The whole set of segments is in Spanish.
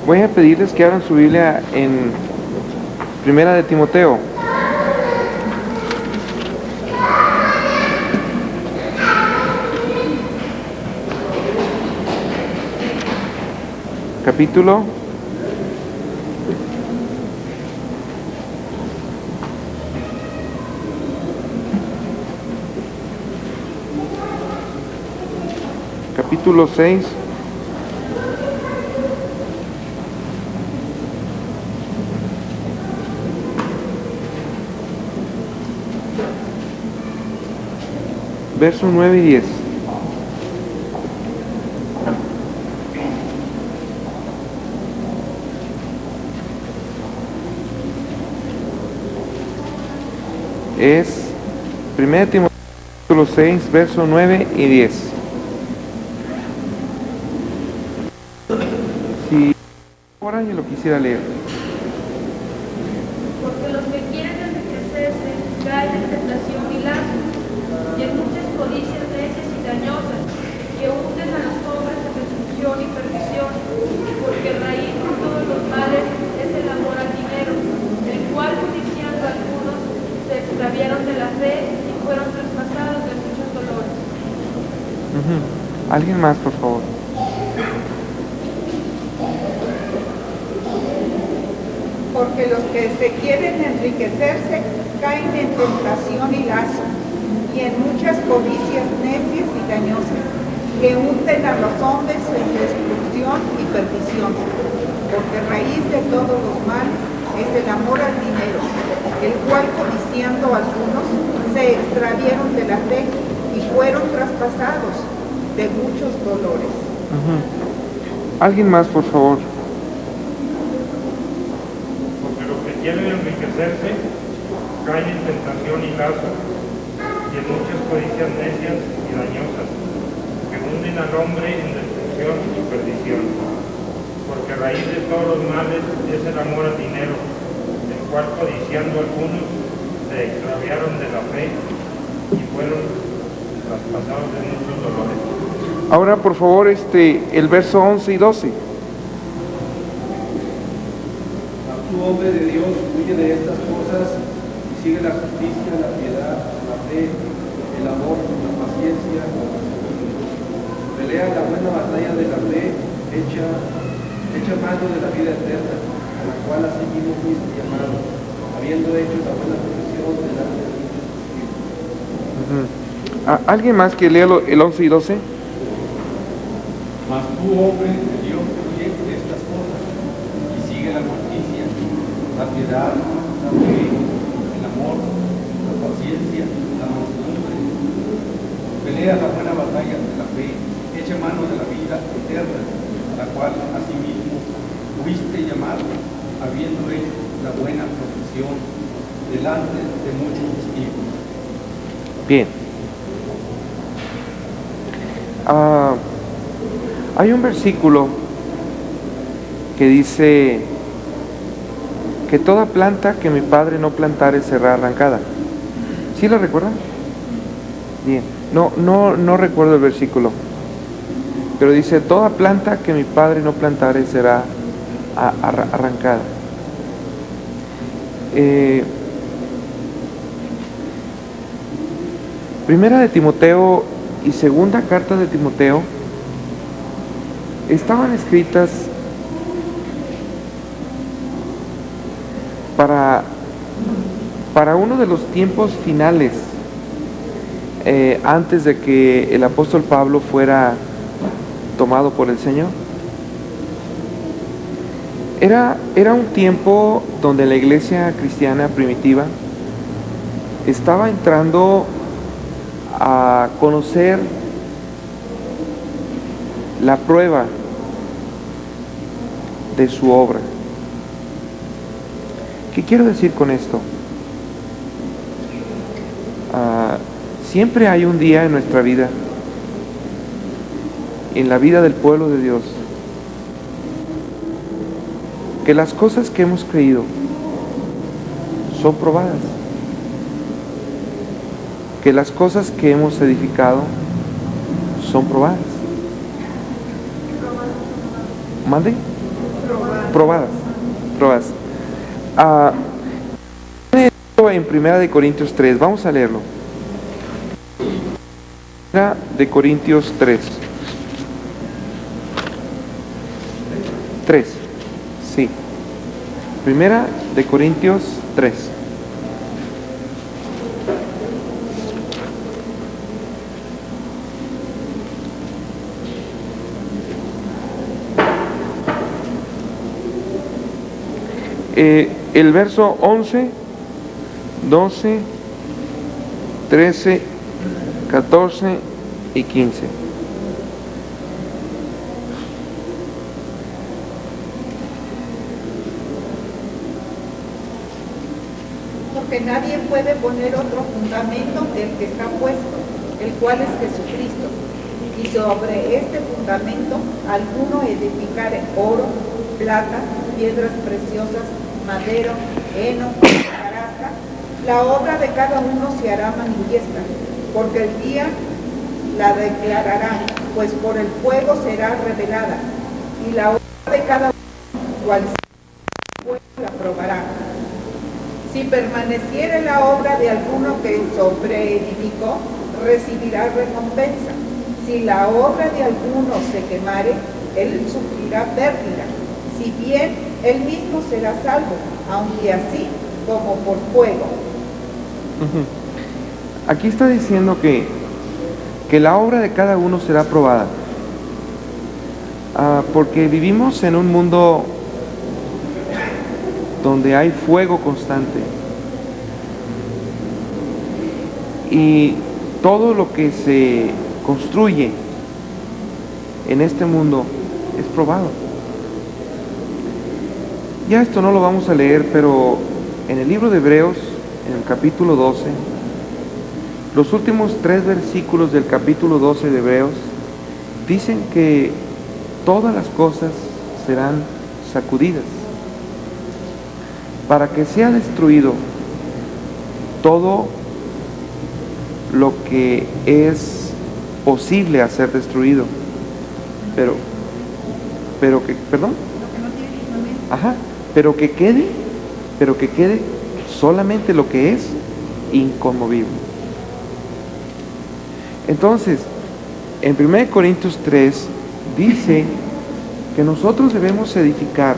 Voy a pedirles que abran su Biblia en Primera de Timoteo. Capítulo 6. Versos 9 y 10. Es 1 Timoteo capítulo 6, versos 9 y 10. Si ahora yo lo quisiera leer. Porque los que quieren enriquecerse caen en tentación y lazo, y en muchas codicias necias y dañosas, que hunden a los hombres en destrucción y perdición, porque raíz de todos los males es el amor al dinero, el cual codiciando algunos se extraviaron de la fe y fueron traspasados de muchos dolores. ¿Alguien más, por favor? Porque los que se quieren enriquecerse caen en tentación y lazo, y en muchas codicias necias y dañosas, que hunden a los hombres en destrucción y perdición. Porque raíz de todos los males es el amor al dinero, el cual codiciando algunos se extraviaron de la fe y fueron traspasados de muchos dolores. ¿Alguien más, por favor? Quieren enriquecerse, caen en tentación y lazo, y en muchas codicias necias y dañosas, que hunden al hombre en destrucción y perdición. Porque raíz de todos los males es el amor al dinero, el cual codiciando algunos se extraviaron de la fe y fueron traspasados de muchos dolores. Ahora, por favor, el verso 11 y 12. Tú, hombre de Dios, huye de estas cosas y sigue la justicia, la piedad, la fe, el amor, la paciencia, la paciencia. Pelea la buena batalla de la fe, echa mano de la vida eterna, a la cual asimismo fuiste llamado, habiendo hecho la buena profesión delante de Dios. ¿Alguien más que lea el 11 y 12? Mas tú, hombre de Dios, huye de estas cosas y sigue la justicia, la piedad, la fe, el amor, la paciencia, la mansedumbre. Pelea la buena batalla de la fe, echa mano de la vida eterna, a la cual asimismo fuiste llamado, habiendo hecho la buena profesión delante de muchos testigos. Bien. Hay un versículo que dice que toda planta que mi padre no plantare será arrancada. ¿Sí lo recuerdan? Bien. No recuerdo el versículo, pero dice toda planta que mi padre no plantare será arrancada. Primera de Timoteo y segunda carta de Timoteo estaban escritas para uno de los tiempos finales, antes de que el apóstol Pablo fuera tomado por el Señor. Era un tiempo donde la iglesia cristiana primitiva estaba entrando a conocer la prueba de su obra. ¿Qué quiero decir con esto? Siempre hay un día en nuestra vida, en la vida del pueblo de Dios, que las cosas que hemos creído son probadas, que las cosas que hemos edificado son probadas. ¿Mande? Probadas. probadas. En 1 Corintios 3, vamos a leerlo. 1 Corintios 3. 3, sí. 1 Corintios 3. El verso 11, 12, 13, 14 y 15. Porque nadie puede poner otro fundamento que el que está puesto, el cual es Jesucristo. Y sobre este fundamento alguno edificare oro, plata, piedras preciosas, madero, heno, hojarasca, la obra de cada uno se hará manifiesta, porque el día la declarará, pues por el fuego será revelada, y la obra de cada uno, cual sea el fuego, la probará. Si permaneciere la obra de alguno que sobreedificó, recibirá recompensa. Si la obra de alguno se quemare, él sufrirá pérdida. Si bien, él mismo será salvo, aunque así como por fuego. Aquí está diciendo que la obra de cada uno será probada. Porque vivimos en un mundo donde hay fuego constante. Y todo lo que se construye en este mundo es probado. Ya esto no lo vamos a leer, pero en el libro de Hebreos, en el capítulo 12, los últimos 3 versículos del capítulo 12 de Hebreos dicen que todas las cosas serán sacudidas para que sea destruido todo lo que es posible hacer destruido, pero que quede solamente lo que es inconmovible. Entonces, en 1 Corintios 3 dice que nosotros debemos edificar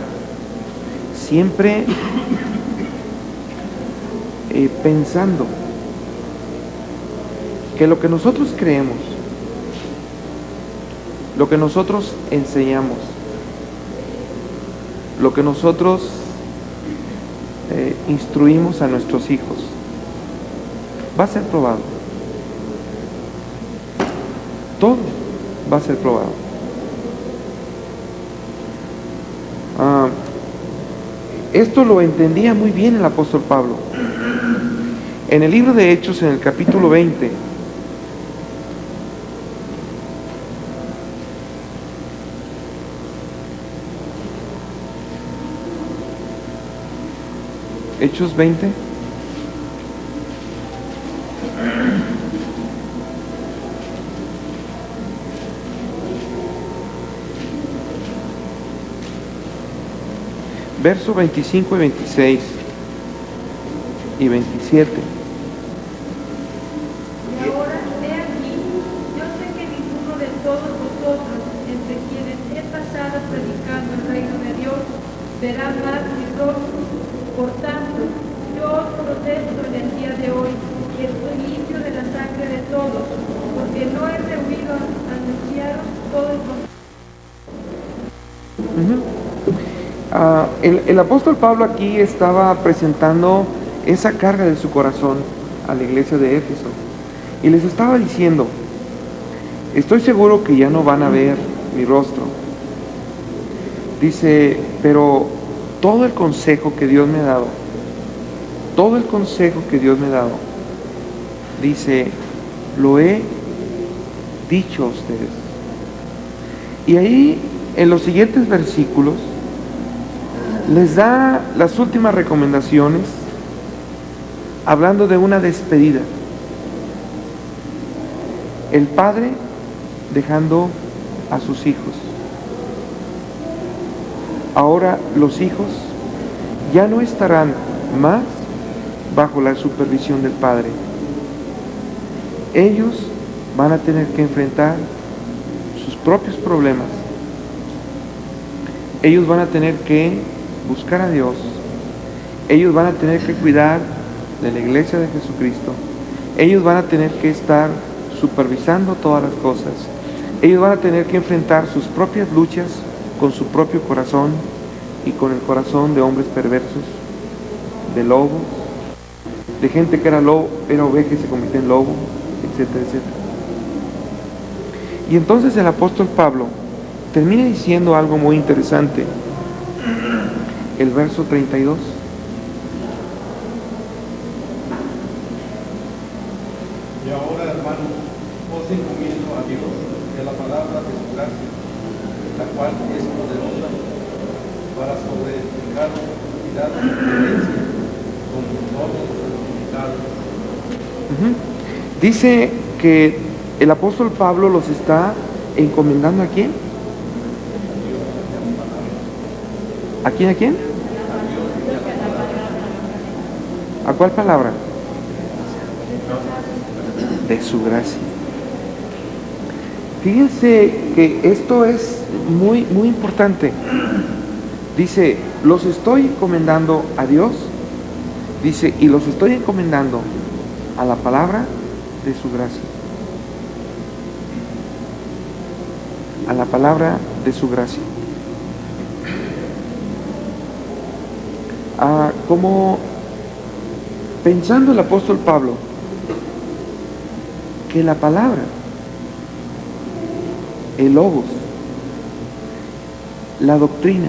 siempre pensando que lo que nosotros creemos, lo que nosotros enseñamos, lo que nosotros instruimos a nuestros hijos, va a ser probado. Todo va a ser probado. Esto lo entendía muy bien el apóstol Pablo. En el libro de Hechos, en el capítulo 20, Hechos 20, verso 25 y 26 y 27. Y ahora, he aquí, yo sé que ninguno de todos vosotros, entre quienes he pasado predicando el reino de Dios, verá más mi rostro. Por tanto, yo os protesto en el día de hoy, y estoy limpio de la sangre de todos, porque no he rehuido anunciaros todo el consejo. El apóstol Pablo aquí estaba presentando esa carga de su corazón a la iglesia de Éfeso y les estaba diciendo: estoy seguro que ya no van a ver mi rostro. Dice, pero todo el consejo que Dios me ha dado, dice, lo he dicho a ustedes. Y ahí, en los siguientes versículos, les da las últimas recomendaciones, hablando de una despedida. El padre dejando a sus hijos. Ahora los hijos ya no estarán más bajo la supervisión del Padre. Ellos van a tener que enfrentar sus propios problemas. Ellos van a tener que buscar a Dios. Ellos van a tener que cuidar de la iglesia de Jesucristo. Ellos van a tener que estar supervisando todas las cosas. Ellos van a tener que enfrentar sus propias luchas con su propio corazón y con el corazón de hombres perversos, de lobos, de gente que era oveja y se convirtió en lobo, etcétera, etcétera. Y entonces el apóstol Pablo termina diciendo algo muy interesante. El verso 32. Y ahora, hermanos, os encomiendo a Dios de la palabra de su gracia, la cual es poderosa para sobreedificar cuidado de excelencia con todos los santificados. Dice que el apóstol Pablo los está encomendando ¿a quién? ¿A quién? ¿A quién? ¿A cuál palabra? De su gracia. Fíjense que esto es muy, muy importante. Dice, los estoy encomendando a Dios. Dice, y los estoy encomendando a la palabra de su gracia. A la palabra de su gracia. Como pensando el apóstol Pablo que la palabra, el logos, la doctrina,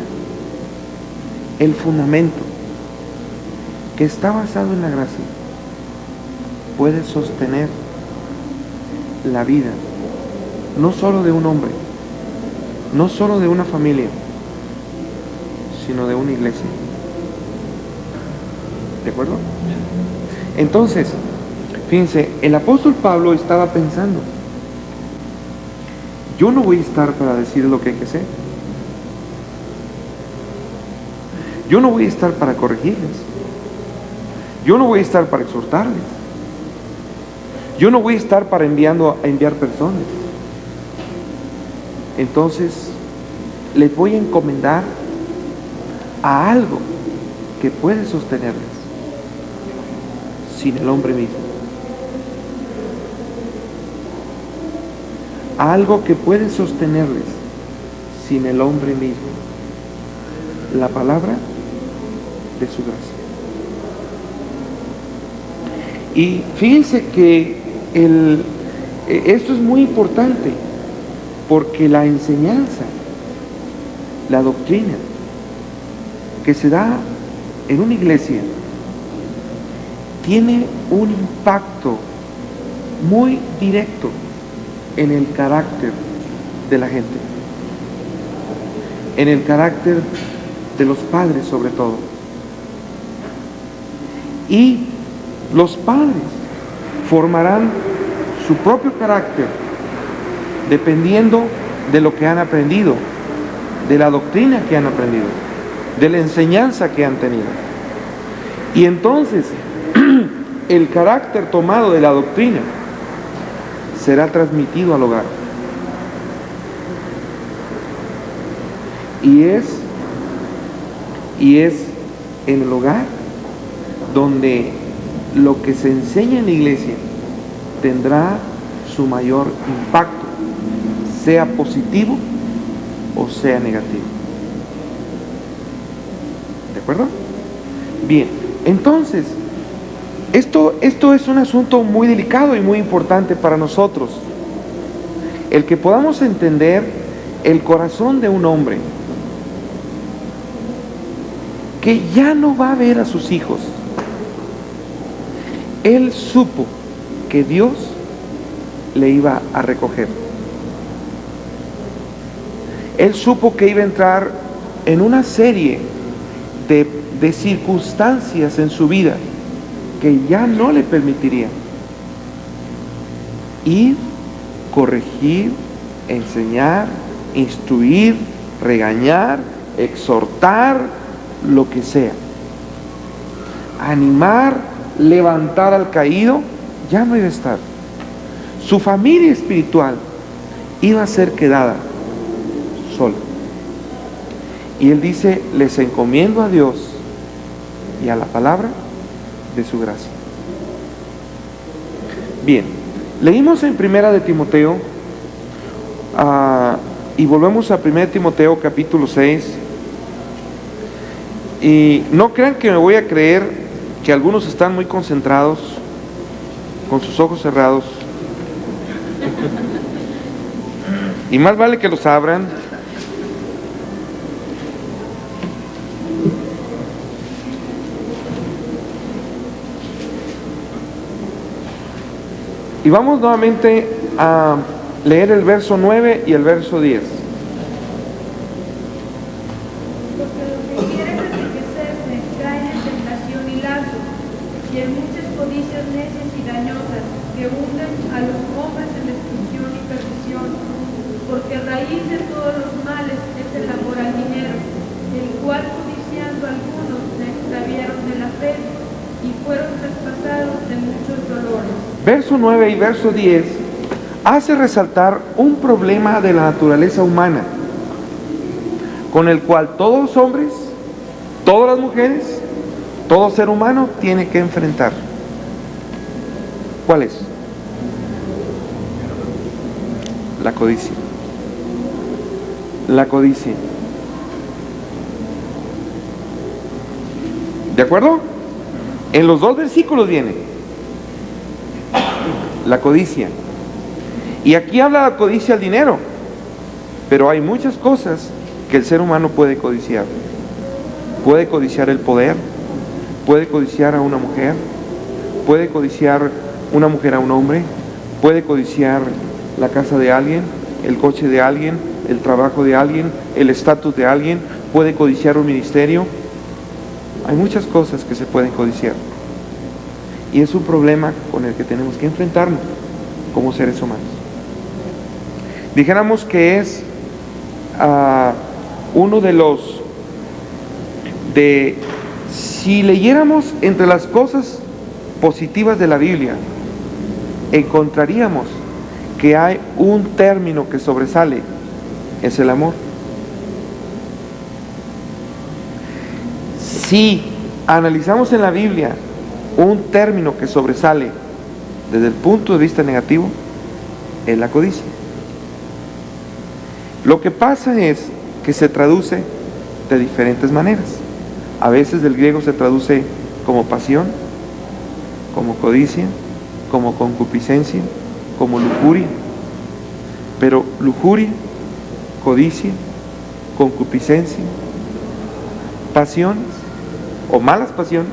el fundamento que está basado en la gracia puede sostener la vida no solo de un hombre, no solo de una familia, sino de una iglesia. ¿De acuerdo? Entonces, fíjense, el apóstol Pablo estaba pensando, yo no voy a estar para decir lo que hay que hacer. Yo no voy a estar para corregirles. Yo no voy a estar para exhortarles. Yo no voy a estar para enviar personas. Entonces, les voy a encomendar a algo que puede sostenerles sin el hombre mismo. A algo que puede sostenerles sin el hombre mismo. La palabra de su gracia. Y fíjense que esto es muy importante, porque la enseñanza, la doctrina que se da en una iglesia tiene un impacto muy directo en el carácter de la gente, en el carácter de los padres sobre todo. Y los padres formarán su propio carácter dependiendo de lo que han aprendido, de la doctrina que han aprendido, de la enseñanza que han tenido. Y entonces el carácter tomado de la doctrina será transmitido al hogar. Y es en el hogar donde lo que se enseña en la iglesia tendrá su mayor impacto, sea positivo o sea negativo. ¿De acuerdo? Bien, entonces, esto es un asunto muy delicado y muy importante para nosotros. El que podamos entender el corazón de un hombre que ya no va a ver a sus hijos. Él supo que Dios le iba a recoger. Él supo que iba a entrar en una serie de circunstancias en su vida que ya no le permitirían ir, corregir, enseñar, instruir, regañar, exhortar, lo que sea. Animar, levantar al caído, ya no iba a estar. Su familia espiritual iba a ser quedada sola. Y él dice, les encomiendo a Dios y a la palabra de su gracia. Bien, leímos en Primera de Timoteo, y volvemos a Primera de Timoteo capítulo 6, y no crean que me voy a creer que algunos están muy concentrados, con sus ojos cerrados, y más vale que los abran. Y vamos nuevamente a leer el verso 9 y el verso 10. Porque los que quieren enriquecerse caen en tentación y lazo, y en muchas codicias necias y dañosas que hunden a los hombres en destrucción y perdición. Porque raíz de todos los males es el amor al dinero, el cual codiciando algunos se extraviaron de la fe y fueron traspasados de muchos dolores. Verso 9 y verso 10 hace resaltar un problema de la naturaleza humana, con el cual todos los hombres, todas las mujeres, todo ser humano tiene que enfrentar. ¿Cuál es? La codicia. La codicia. ¿De acuerdo? En los dos versículos viene la codicia. Y aquí habla de la codicia al dinero, pero hay muchas cosas que el ser humano puede codiciar. Puede codiciar el poder, puede codiciar a una mujer, puede codiciar una mujer a un hombre, puede codiciar la casa de alguien, el coche de alguien, el trabajo de alguien, el estatus de alguien, puede codiciar un ministerio. Hay muchas cosas que se pueden codiciar. Y es un problema con el que tenemos que enfrentarnos como seres humanos. Dijéramos que es uno de los... si leyéramos entre las cosas positivas de la Biblia, encontraríamos que hay un término que sobresale, es el amor. Si analizamos en la Biblia un término que sobresale desde el punto de vista negativo, es la codicia. Lo que pasa es que se traduce de diferentes maneras. A veces del griego se traduce como pasión, como codicia, como concupiscencia, como lujuria. Pero lujuria, codicia, concupiscencia, pasiones o malas pasiones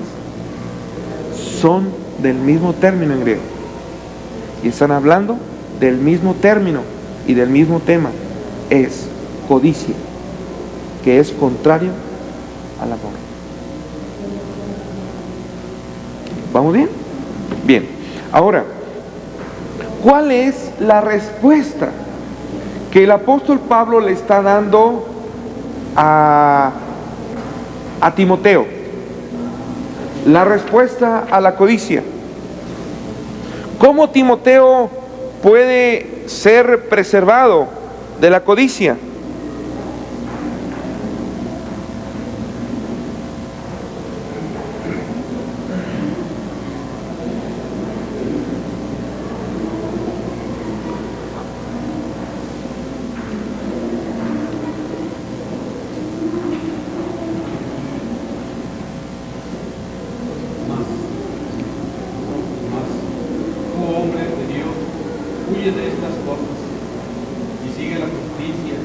son del mismo término en griego y están hablando del mismo término y del mismo tema. Es codicia, que es contrario al amor. ¿Vamos bien? Bien. Ahora, ¿cuál es la respuesta que el apóstol Pablo le está dando a Timoteo? La respuesta a la codicia. ¿Cómo Timoteo puede ser preservado de la codicia? De estas cosas y sigue la justicia,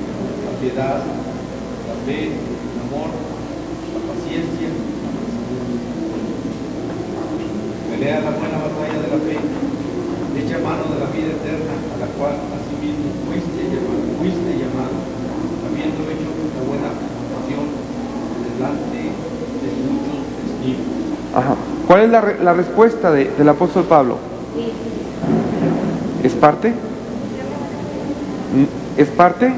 la piedad, la fe, el amor, la paciencia, la mansedumbre. Pelea la buena batalla de la fe, echa mano de la vida eterna, a la cual asimismo fuiste llamado, habiendo hecho una buena acción delante de muchos testigos. Ajá. ¿Cuál es la respuesta del apóstol Pablo? ¿Es parte? ¿Es parte?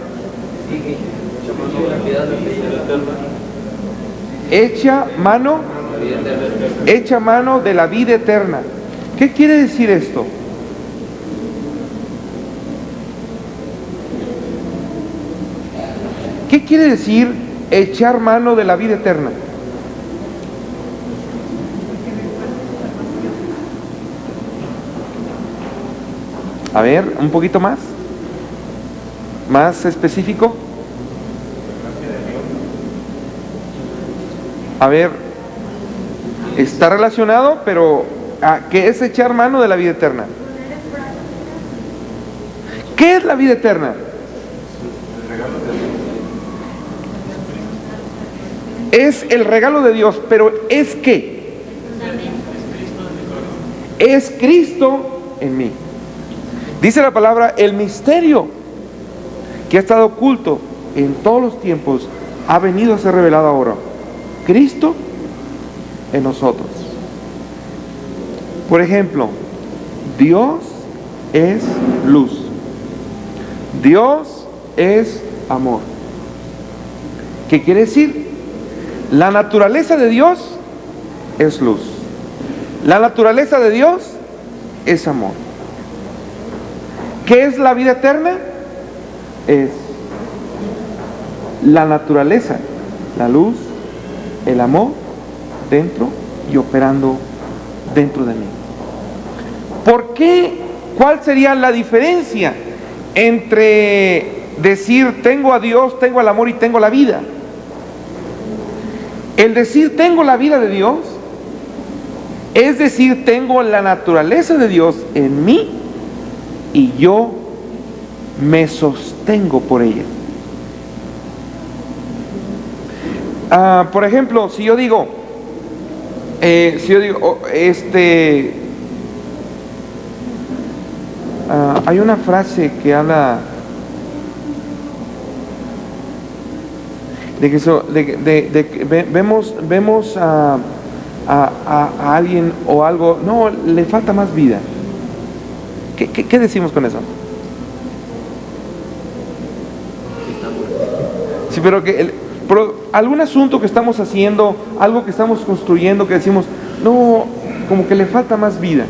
Echa mano de la vida eterna. ¿Qué quiere decir esto? ¿Qué quiere decir echar mano de la vida eterna? A ver, un poquito más específico. A ver, está relacionado, pero ¿qué es echar mano de la vida eterna? ¿Qué es la vida eterna? Es el regalo de Dios, pero ¿es qué? Es Cristo en mí. Dice la palabra, el misterio que ha estado oculto en todos los tiempos ha venido a ser revelado ahora. Cristo en nosotros. Por ejemplo, Dios es luz. Dios es amor. ¿Qué quiere decir? La naturaleza de Dios es luz. La naturaleza de Dios es amor. ¿Qué es la vida eterna? Es la naturaleza, la luz, el amor dentro y operando dentro de mí. ¿Por qué? ¿Cuál sería la diferencia entre decir tengo a Dios, tengo el amor y tengo la vida? El decir tengo la vida de Dios es decir tengo la naturaleza de Dios en mí y yo me sostengo por ella. Por ejemplo, si yo digo, hay una frase que habla de que vemos a alguien o algo, no, le falta más vida. ¿Qué decimos con eso? Sí, pero algún asunto que estamos haciendo, algo que estamos construyendo, que decimos, no, como que le falta más vida.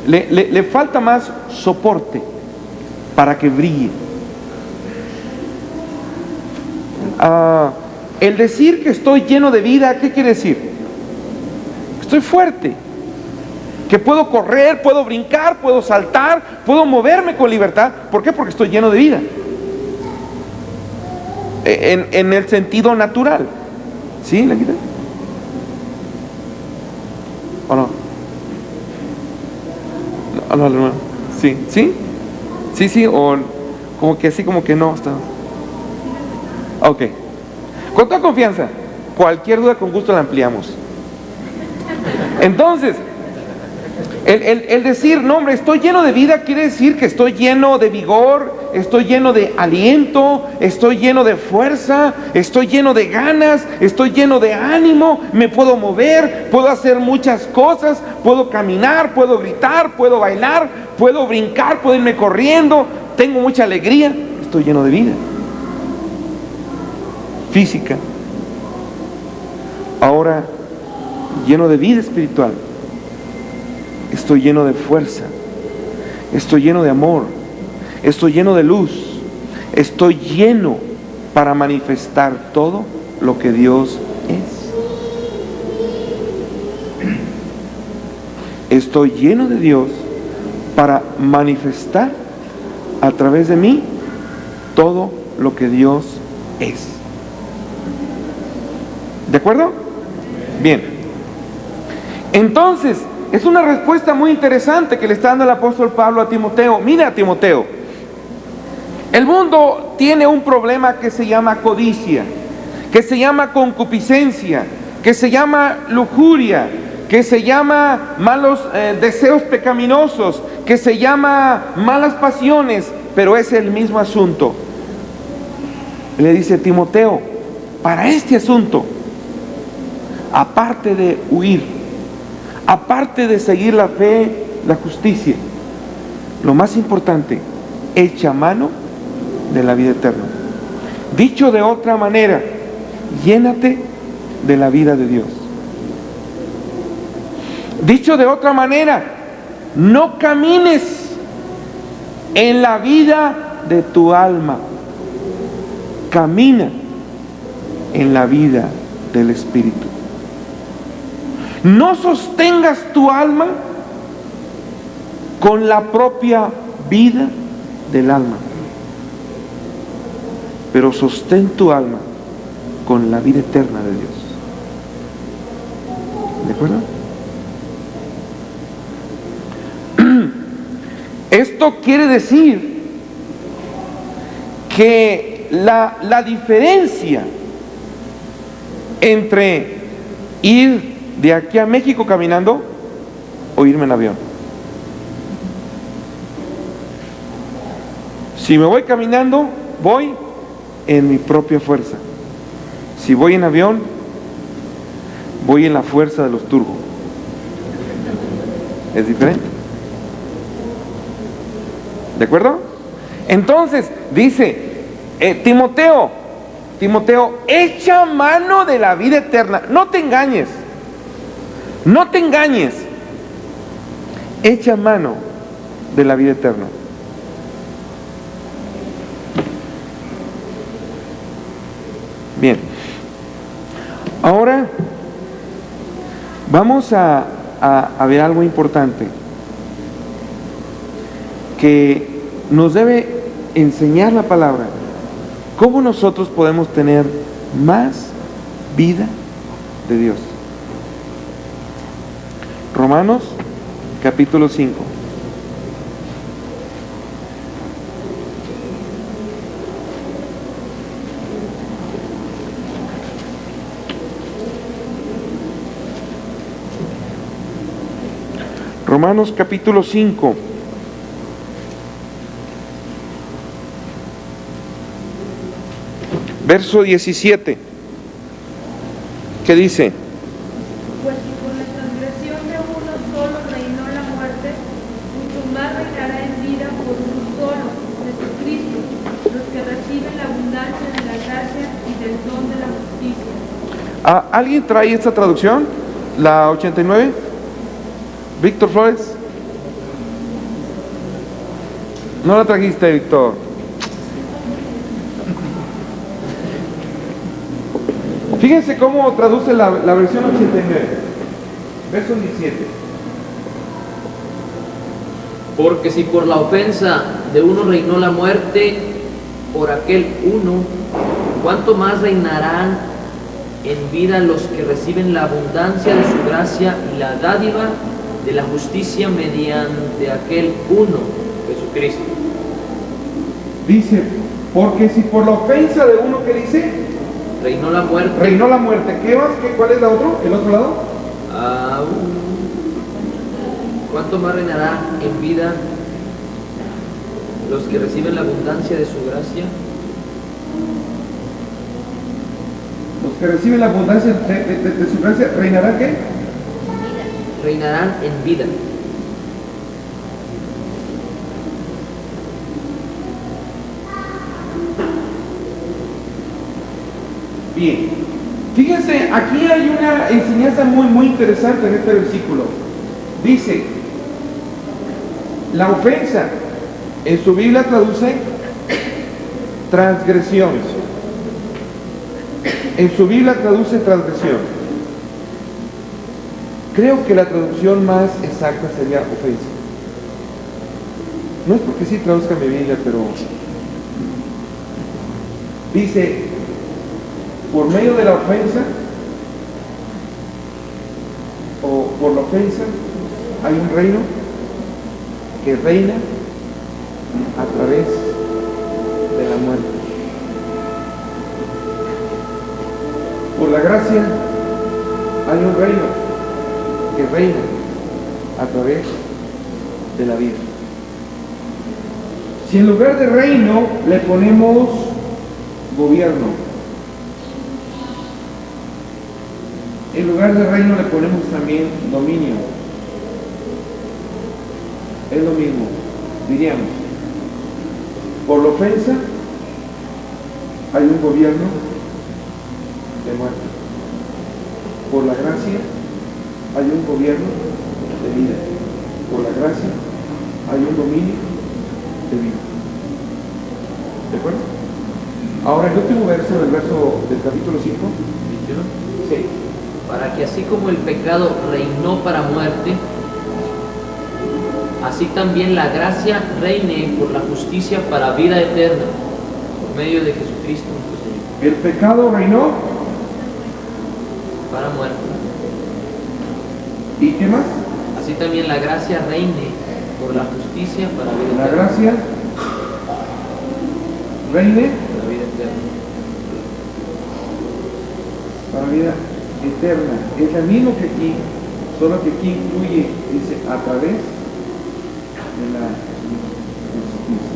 Le falta más soporte para que brille. El decir que estoy lleno de vida, ¿qué quiere decir? Estoy fuerte, que puedo correr, puedo brincar, puedo saltar, puedo moverme con libertad. ¿Por qué? Porque estoy lleno de vida. En el sentido natural. ¿Sí, Laquita? ¿O no? No. Sí, ¿sí? Sí, o como que sí, como que no. Está. Ok. Con toda confianza, cualquier duda con gusto la ampliamos. Entonces, el decir, no hombre, estoy lleno de vida, quiere decir que estoy lleno de vigor, estoy lleno de aliento, estoy lleno de fuerza, estoy lleno de ganas, estoy lleno de ánimo, me puedo mover, puedo hacer muchas cosas, puedo caminar, puedo gritar, puedo bailar, puedo brincar, puedo irme corriendo, tengo mucha alegría, estoy lleno de vida física. Ahora, lleno de vida espiritual, estoy lleno de fuerza, estoy lleno de amor, estoy lleno de luz, estoy lleno para manifestar todo lo que Dios es. Estoy lleno de Dios para manifestar a través de mí todo lo que Dios es. ¿De acuerdo? Bien. Entonces, es una respuesta muy interesante que le está dando el apóstol Pablo a Timoteo. Mira, Timoteo, el mundo tiene un problema que se llama codicia, que se llama concupiscencia, que se llama lujuria, que se llama malos deseos pecaminosos, que se llama malas pasiones, pero es el mismo asunto. Le dice Timoteo, para este asunto, aparte de huir, aparte de seguir la fe, la justicia, lo más importante hecha mano de la vida eterna. Dicho de otra manera, llénate de la vida de Dios. Dicho de otra manera, no camines en la vida de tu alma, camina en la vida del Espíritu. No sostengas tu alma con la propia vida del alma, pero sostén tu alma con la vida eterna de Dios. ¿De acuerdo? Esto quiere decir que la diferencia entre ir de aquí a México caminando o irme en avión. Si me voy caminando, voy en mi propia fuerza. Si voy en avión, voy en la fuerza de los turbos. Es diferente. ¿De acuerdo? Entonces, dice Timoteo, echa mano de la vida eterna. No te engañes. No te engañes. Echa mano de la vida eterna. Bien. Ahora vamos a ver algo importante que nos debe enseñar la palabra. ¿Cómo nosotros podemos tener más vida de Dios? Romanos capítulo 5. Romanos capítulo 5. Verso 17. ¿Qué dice? Pues si por la transgresión de uno solo reinó la muerte, mucho más reinará en vida por uno solo, Jesucristo, los que reciben la abundancia de la gracia y del don de la justicia. ¿Alguien trae esta traducción? ¿La 89? ¿Víctor Flores? No la trajiste, Víctor. Fíjense cómo traduce la versión 89, verso 17. Porque si por la ofensa de uno reinó la muerte, por aquel uno, ¿cuánto más reinarán en vida los que reciben la abundancia de su gracia y la dádiva de la justicia mediante aquel uno, Jesucristo? Dice, porque si por la ofensa de uno, ¿qué dice? Reinó la muerte. Reinó la muerte. ¿Qué más? ¿Cuál es la otro? ¿El otro lado? ¿Cuánto más reinará en vida los que reciben la abundancia de su gracia? Los que reciben la abundancia de su gracia, ¿reinarán qué? Reinarán en vida. Bien, fíjense, aquí hay una enseñanza muy interesante en este versículo. Dice, la ofensa, en su Biblia traduce transgresión. En su Biblia traduce transgresión. Creo que la traducción más exacta sería ofensa. No es porque sí traduzca mi Biblia, pero dice, por medio de la ofensa, o por la ofensa, hay un reino que reina a través de la muerte. Por la gracia, hay un reino que reina a través de la vida. Si en lugar de reino le ponemos gobierno, en lugar de reino le ponemos también dominio, es lo mismo, diríamos. Por la ofensa hay un gobierno de muerte. Por la gracia hay un gobierno de vida. Por la gracia hay un dominio de vida. ¿De acuerdo? Ahora el último verso del capítulo 5. 21. Sí. Para que así como el pecado reinó para muerte, así también la gracia reine por la justicia para vida eterna, por medio de Jesucristo nuestro Señor. El pecado reinó. Para muerte. ¿Y qué más? Así también la gracia reine por la justicia para vida La eterna. gracia reine Para vida eterna. para vida eterna. Es lo mismo que aquí, solo que aquí incluye, dice, a través de la justicia.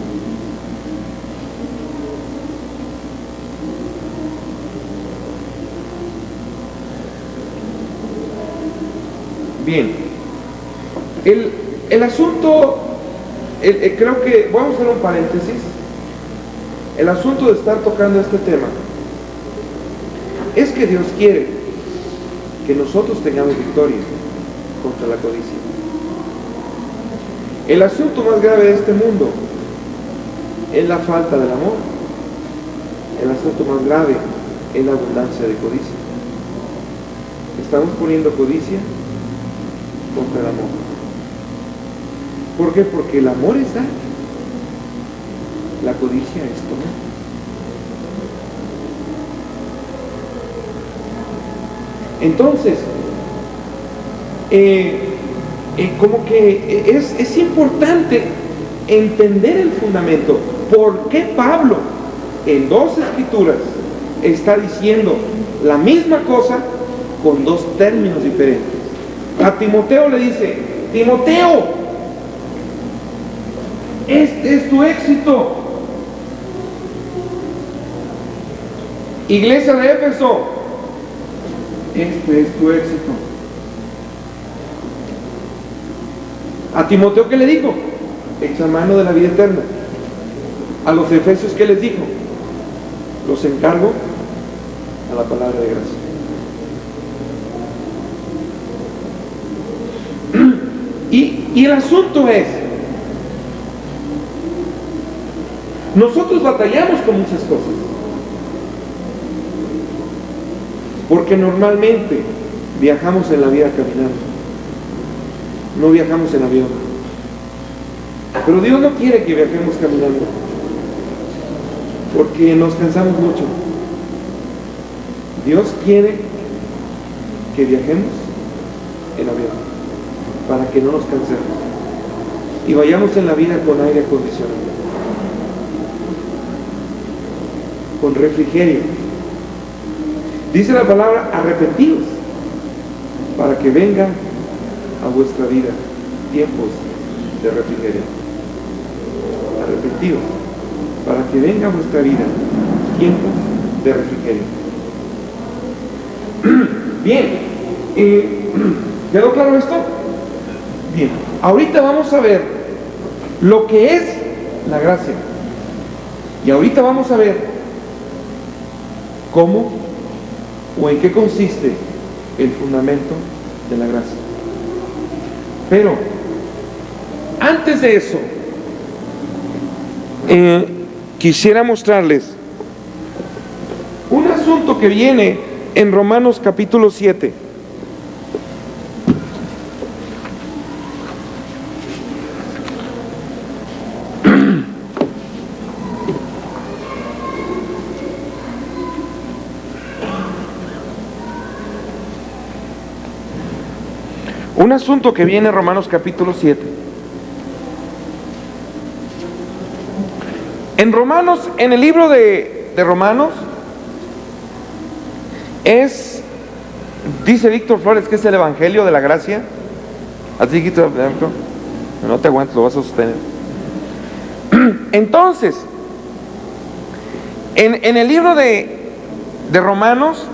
Bien, el asunto, creo que, vamos a hacer un paréntesis, el asunto de estar tocando este tema es que Dios quiere que nosotros tengamos victoria contra la codicia. El asunto más grave de este mundo es la falta del amor. El asunto más grave es la abundancia de codicia. Estamos poniendo codicia contra el amor. ¿Por qué? Porque el amor es dar, la codicia es tomar. Entonces, como que es importante entender el fundamento. ¿Por qué Pablo en dos escrituras está diciendo la misma cosa con dos términos diferentes? A Timoteo le dice: Timoteo, este es tu éxito. Iglesia de Éfeso, este es tu éxito. A Timoteo, ¿qué le dijo? Echa mano de la vida eterna. A los efesios, ¿qué les dijo? Los encargo a la palabra de gracia. Y el asunto es, nosotros batallamos con muchas cosas, porque normalmente viajamos en la vida caminando, no viajamos en avión. Pero Dios no quiere que viajemos caminando, porque nos cansamos mucho. Dios quiere que viajemos en avión, para que no nos cansemos y vayamos en la vida con aire acondicionado, con refrigerio. Dice la palabra: arrepentidos, para que vengan a vuestra vida tiempos de refrigerio. Arrepentidos, para que venga a vuestra vida tiempos de refrigerio. Bien, ¿quedó claro esto? Bien, ahorita vamos a ver lo que es la gracia. Y ahorita vamos a ver cómo o en qué consiste el fundamento de la gracia. Pero antes de eso, quisiera mostrarles un asunto que viene en Romanos capítulo 7. Un asunto que viene en Romanos capítulo 7. En Romanos, en el libro de Romanos, dice Víctor Flores que es el Evangelio de la Gracia. Así que no te aguanto, lo vas a sostener. Entonces, en el libro de Romanos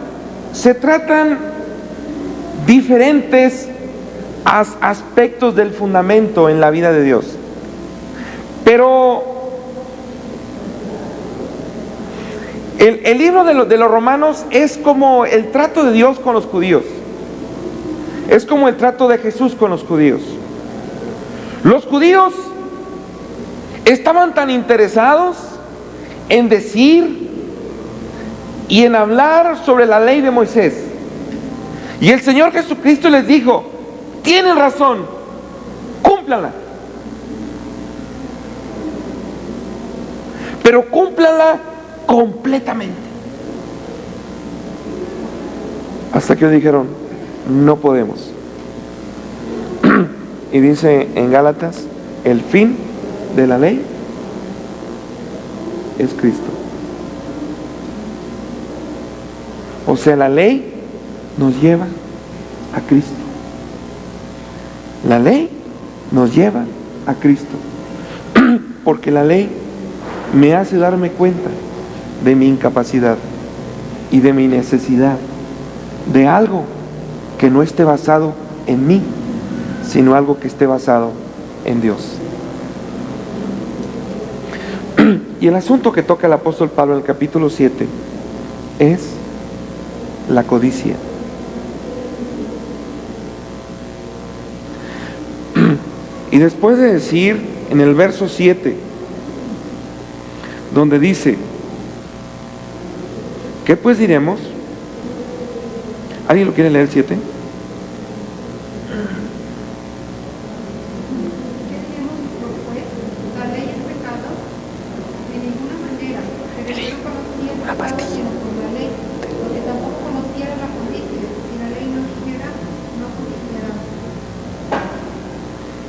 se tratan diferentes aspectos del fundamento en la vida de Dios. Pero El libro de los Romanos es como el trato de Dios con los judíos. Es como el trato de Jesús con los judíos. Los judíos estaban tan interesados en decir y en hablar sobre la ley de Moisés. Y el Señor Jesucristo les dijo: tienen razón, cúmplanla. Pero cúmplanla completamente. Hasta que dijeron: no podemos. Y dice en Gálatas: el fin de la ley es Cristo. O sea, la ley nos lleva a Cristo. La ley nos lleva a Cristo. Porque la ley me hace darme cuenta de mi incapacidad y de mi necesidad de algo que no esté basado en mí, sino algo que esté basado en Dios. Y el asunto que toca el apóstol Pablo en el capítulo 7 es la codicia. Y después de decir en el verso 7, donde dice: ¿qué pues diremos? ¿Alguien lo quiere leer el 7?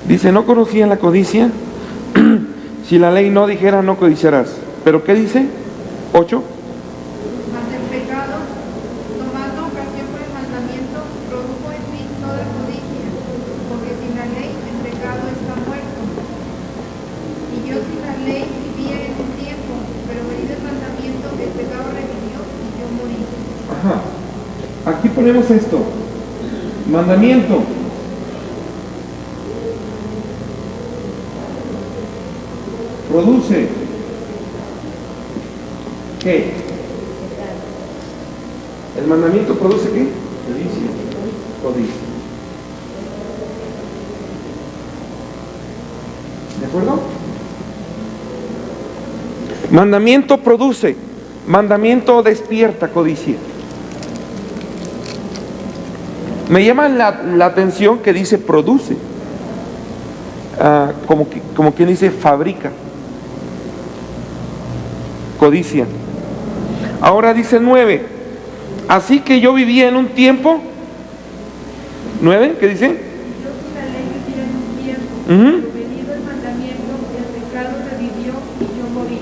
Dice: no conocían la codicia, si la ley no dijera no codiciarás. ¿Pero qué dice? 8. Mas el pecado, tomando ocasión por el mandamiento, produjo en mí toda codicia, porque sin la ley el pecado está muerto. Y yo sin la ley vivía en un tiempo, pero venido el mandamiento, el pecado revivió y yo morí. Ajá. Aquí ponemos esto: mandamiento. Produce ¿qué? El mandamiento produce ¿qué? Codicia. ¿De acuerdo? Mandamiento produce, mandamiento despierta codicia. Me llama la atención que dice produce, como quien dice fabrica. Codicia. Ahora dice 9: así que yo vivía en un tiempo. 9, ¿qué dice? Yo sin la ley vivía en un tiempo, pero venido el mandamiento, el pecado revivió y yo morí.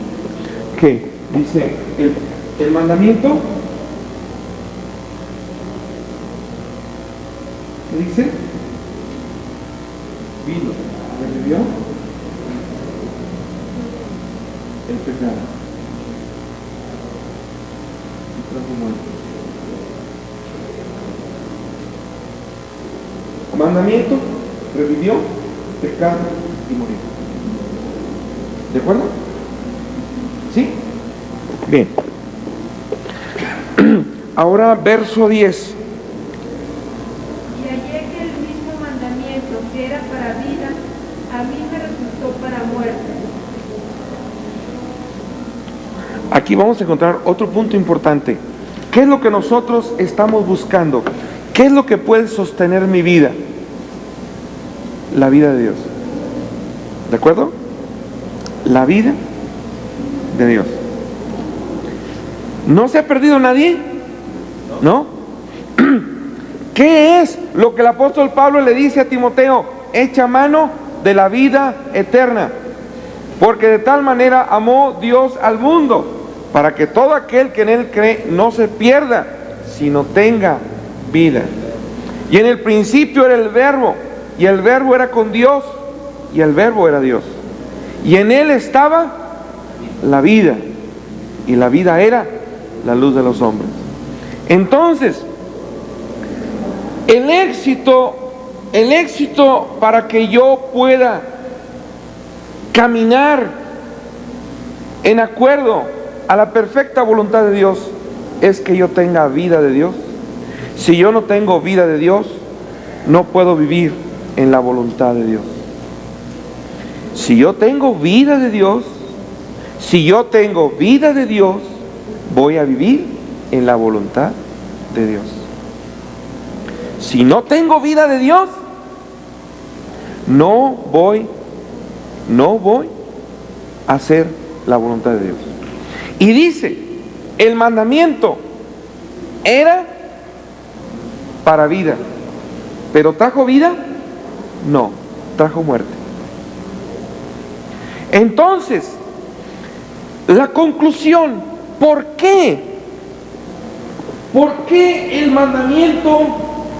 ¿Qué? Dice el mandamiento. ¿Qué dice? Vino, revivió el pecado. Mandamiento, revivió, pecado y morir. ¿De acuerdo? ¿Sí? Bien. Ahora verso 10. Y hallé que el mismo mandamiento que era para vida, a mí me resultó para muerte. Aquí vamos a encontrar otro punto importante. ¿Qué es lo que nosotros estamos buscando? ¿Qué es lo que puede sostener mi vida? La vida de Dios. ¿De acuerdo? La vida de Dios. ¿No se ha perdido nadie? ¿No? ¿Qué es lo que el apóstol Pablo le dice a Timoteo? Echa mano de la vida eterna. Porque de tal manera amó Dios al mundo, para que todo aquel que en él cree no se pierda, sino tenga vida. Y en el principio era el Verbo, y el Verbo era con Dios, y el Verbo era Dios. Y en él estaba la vida, y la vida era la luz de los hombres. Entonces, el éxito para que yo pueda caminar en acuerdo a la perfecta voluntad de Dios es que yo tenga vida de Dios. Si yo no tengo vida de Dios, no puedo vivir en la voluntad de Dios. Si yo tengo vida de Dios, voy a vivir en la voluntad de Dios. Si no tengo vida de Dios, no voy a hacer la voluntad de Dios. Y dice, el mandamiento era para vida, pero ¿trajo vida? No, trajo muerte. Entonces, la conclusión, ¿por qué? ¿Por qué el mandamiento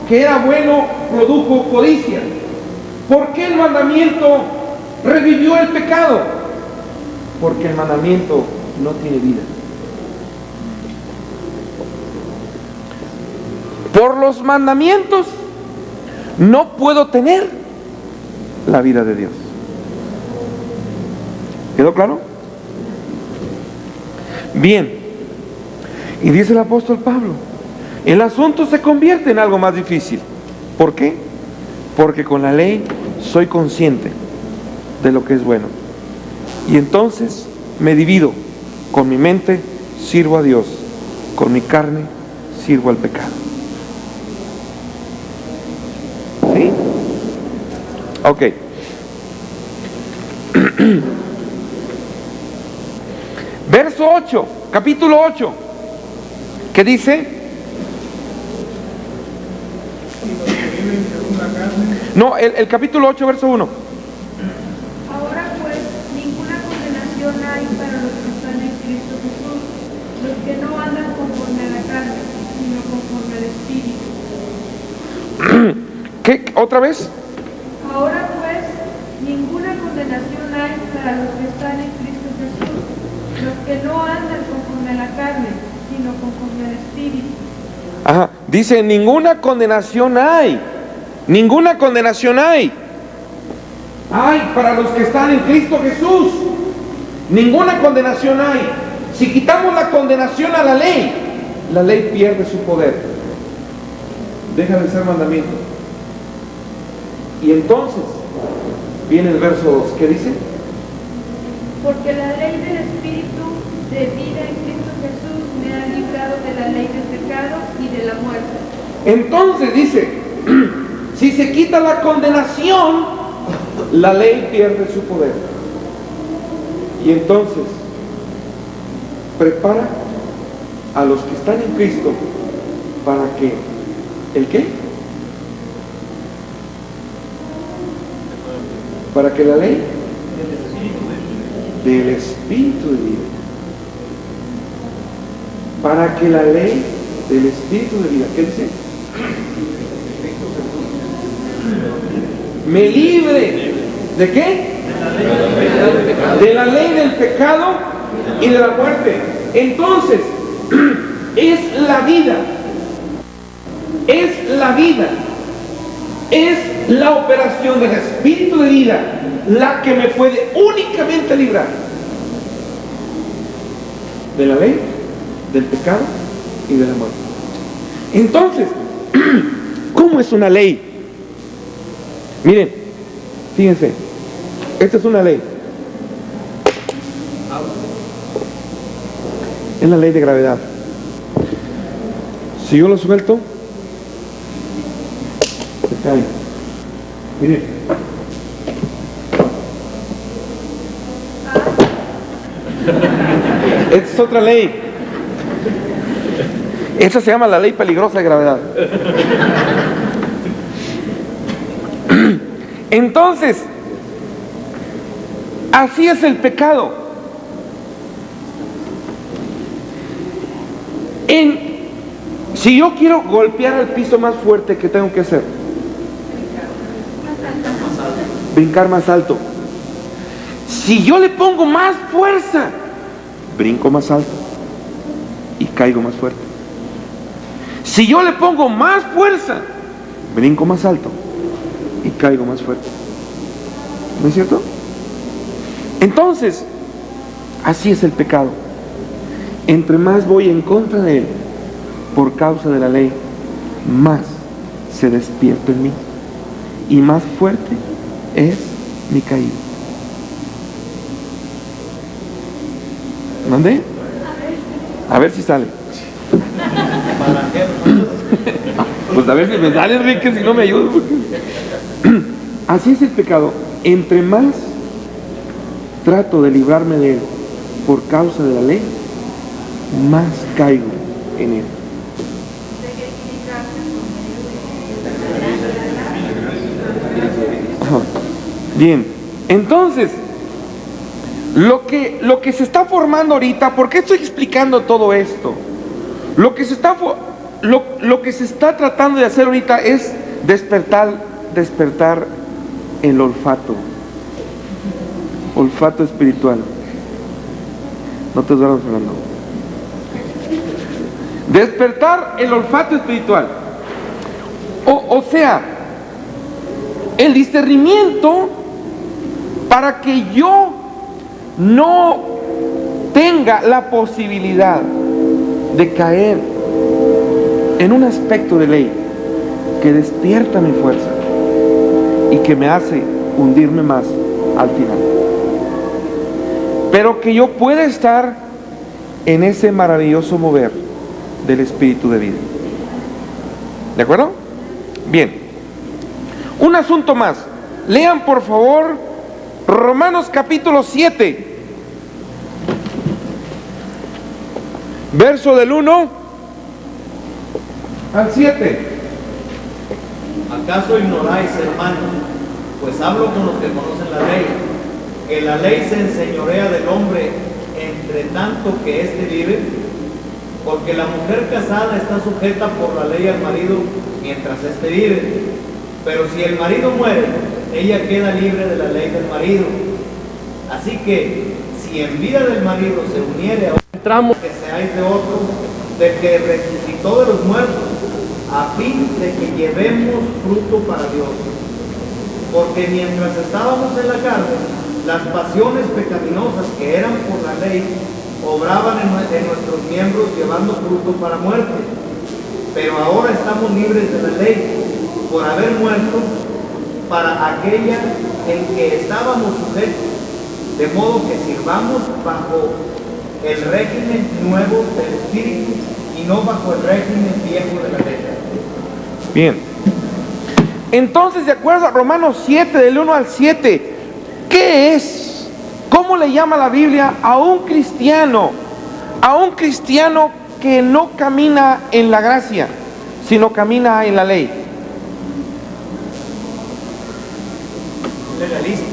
que era bueno produjo codicia? ¿Por qué el mandamiento revivió el pecado? Porque el mandamiento no tiene vida. Por los mandamientos no puedo tener la vida de Dios. ¿Quedó claro? Bien. Y dice el apóstol Pablo, el asunto se convierte en algo más difícil. ¿Por qué? Porque con la ley soy consciente de lo que es bueno. Y entonces me divido. Con mi mente sirvo a Dios, con mi carne sirvo al pecado. ¿Sí? Ok. Verso 8, capítulo 8, ¿qué dice? No, el capítulo 8, verso 1. Ahora pues, ninguna condenación hay para los que están en Cristo Jesús, los que no andan conforme a la carne, sino conforme al Espíritu. ¿Qué? ¿Otra vez? Ahora pues, ninguna condenación hay para los que están en Cristo Jesús, los que no andan conforme a la carne, sino conforme al Espíritu. Ajá, dice, ninguna condenación hay. Ninguna condenación hay. Hay para los que están en Cristo Jesús. Ninguna condenación hay. Si quitamos la condenación a la ley pierde su poder. Deja de ser mandamiento. Y entonces viene el verso 2, ¿qué dice? Porque la ley del Espíritu de vida en Cristo Jesús me ha librado de la ley del pecado y de la muerte. Entonces dice, si se quita la condenación, la ley pierde su poder. Y entonces prepara a los que están en Cristo para que, ¿el qué? Para que la ley del Espíritu de vida, para que la ley del Espíritu de vida, ¿qué dice? Me libre, ¿de qué? De la ley del pecado y de la muerte. Entonces, es la vida, es la operación del Espíritu de vida la que me puede únicamente librar de la ley, del pecado y de la muerte. Entonces, ¿cómo es una ley? Miren, fíjense, esta es una ley. Es la ley de gravedad. Si yo lo suelto, se cae. Miren. Esta es otra ley. Esta se llama la ley peligrosa de gravedad. Entonces, así es el pecado. Si yo quiero golpear al piso más fuerte, ¿qué tengo que hacer? Brincar más alto. Si yo le pongo más fuerza, brinco más alto y caigo más fuerte. Si yo le pongo más fuerza, brinco más alto y caigo más fuerte. ¿No es cierto? Entonces, así es el pecado. entre más voy en contra de él por causa de la ley, más se despierta en mí y más fuerte es mi caída. ¿Mandé? A ver si sale. Pues a ver si me sale, Enrique, si no me ayudas. Así es el pecado. Entre más trato de librarme de él por causa de la ley, más caigo en él. Bien, entonces lo que se está formando ahorita, ¿por qué estoy explicando todo esto? Lo que se está tratando de hacer ahorita es despertar el olfato espiritual. No te duermas, Fernando. Despertar el olfato espiritual. O sea, el discernimiento para que yo no tenga la posibilidad de caer en un aspecto de ley que despierta mi fuerza y que me hace hundirme más al final, pero que yo pueda estar en ese maravilloso mover del espíritu de vida. ¿De acuerdo? Bien, un asunto más. Lean por favor Romanos capítulo 7, verso del 1 al 7. ¿Acaso ignoráis, hermanos? Pues hablo con los que conocen la ley, que la ley se enseñorea del hombre entre tanto que éste vive, porque la mujer casada está sujeta por la ley al marido mientras éste vive. Pero si el marido muere, ella queda libre de la ley del marido. Así que, si en vida del marido se uniere a otro, que seáis de otro, de que resucitó de los muertos, a fin de que llevemos fruto para Dios. Porque mientras estábamos en la carne, las pasiones pecaminosas que eran por la ley, obraban en nuestros miembros llevando fruto para muerte. Pero ahora estamos libres de la ley, por haber muerto para aquella en que estábamos sujetos, de modo que sirvamos bajo el régimen nuevo del Espíritu y no bajo el régimen viejo de la ley. Bien, entonces de acuerdo a Romanos 7 del 1 al 7, ¿qué es? ¿Cómo le llama la Biblia a un cristiano? A un cristiano que no camina en la gracia, sino camina en la ley. Legalista.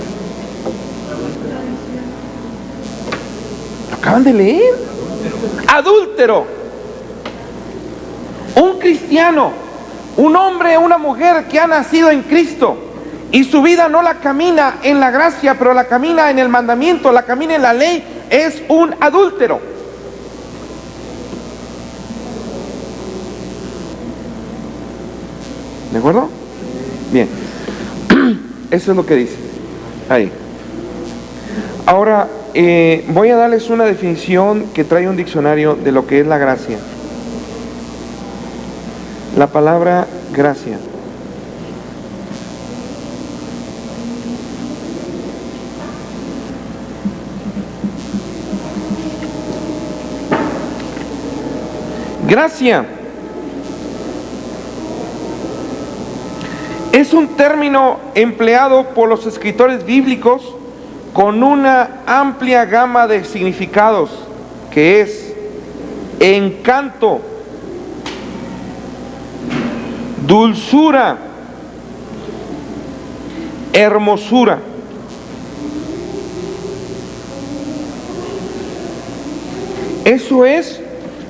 ¿Lo acaban de leer? Adúltero. Un cristiano, un hombre, una mujer que ha nacido en Cristo y su vida no la camina en la gracia, pero la camina en el mandamiento, la camina en la ley, es un adúltero. ¿De acuerdo? Bien. Eso es lo que dice ahí. Ahora voy a darles una definición que trae un diccionario de lo que es la gracia. La palabra gracia. Gracia es un término empleado por los escritores bíblicos con una amplia gama de significados, que es encanto, dulzura, hermosura. Eso es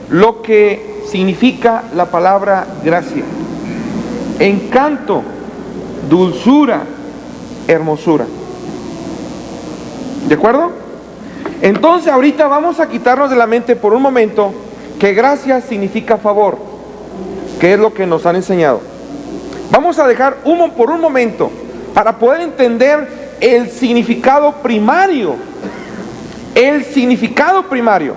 lo que significa la palabra gracia. Encanto, dulzura, hermosura. ¿De acuerdo? Entonces ahorita vamos a quitarnos de la mente por un momento que gracia significa favor, que es lo que nos han enseñado. Vamos a dejar por un momento para poder entender el significado primario. El significado primario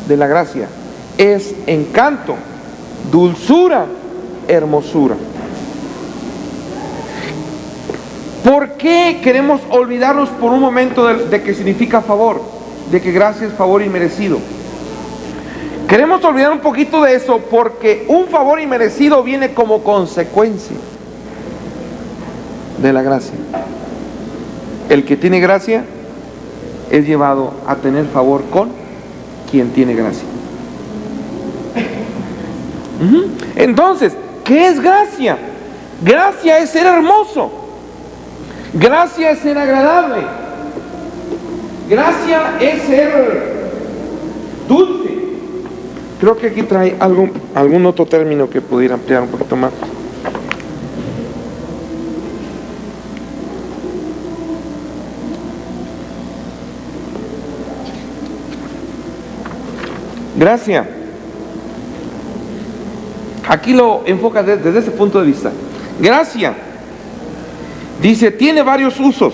de la gracia es encanto, dulzura, hermosura. ¿Por qué queremos olvidarnos por un momento de que significa favor? De que gracia es favor inmerecido. Queremos olvidar un poquito de eso porque un favor inmerecido viene como consecuencia de la gracia. El que tiene gracia es llevado a tener favor con quien tiene gracia. Entonces, ¿qué es gracia? Gracia es ser hermoso. Gracia es ser agradable. Gracia es ser dulce. Creo que aquí trae algún otro término que pudiera ampliar un poquito más. Gracia. Aquí lo enfoca desde ese punto de vista. Gracia, dice, tiene varios usos.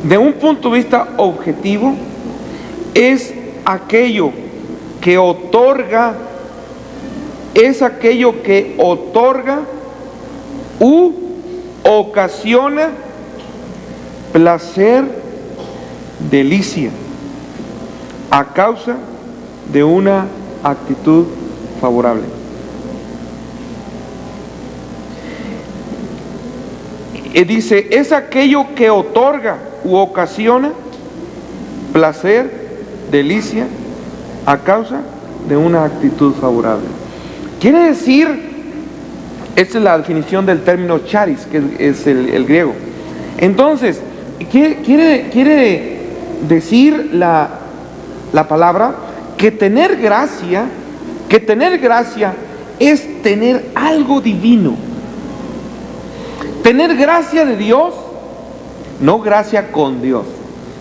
De un punto de vista objetivo, es aquello que otorga, u ocasiona placer, delicia, a causa de una actitud favorable. Dice, es aquello que otorga u ocasiona placer, delicia, a causa de una actitud favorable. Quiere decir, esta es la definición del término charis, que es el griego. Entonces, quiere decir la palabra que tener gracia es tener algo divino. Tener gracia de Dios, no gracia con Dios,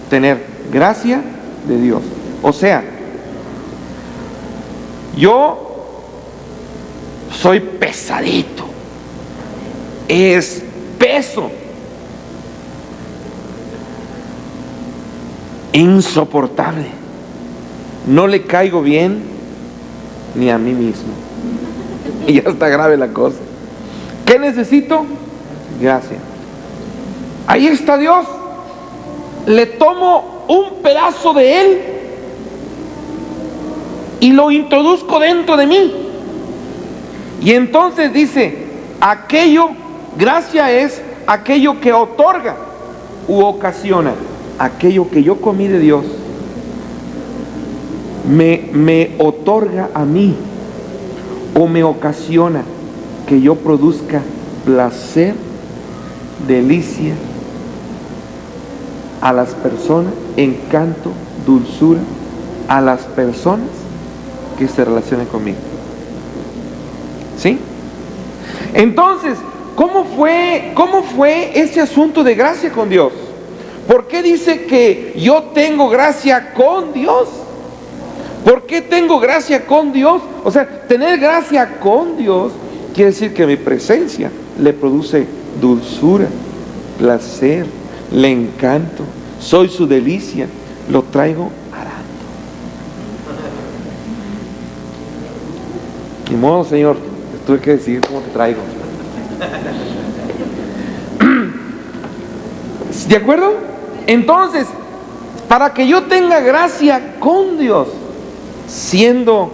tener gracia de Dios. O sea, yo soy pesadito, espeso, insoportable, no le caigo bien ni a mí mismo. Y ya está grave la cosa. ¿Qué necesito? Gracia. Ahí está Dios. Le tomo un pedazo de Él y lo introduzco dentro de mí. Y entonces dice, gracia es aquello que otorga u ocasiona. Aquello que yo comí de Dios me otorga a mí o me ocasiona que yo produzca placer, delicia a las personas, encanto, dulzura a las personas que se relacionen conmigo. ¿Sí? Entonces, ¿cómo fue ese asunto de gracia con Dios? ¿Por qué dice que yo tengo gracia con Dios? ¿Por qué tengo gracia con Dios? O sea, tener gracia con Dios quiere decir que mi presencia le produce dulzura, placer, le encanto, soy su delicia, lo traigo arando. Ni modo, Señor, tuve que decidir cómo te traigo. ¿De acuerdo? Entonces, para que yo tenga gracia con Dios, siendo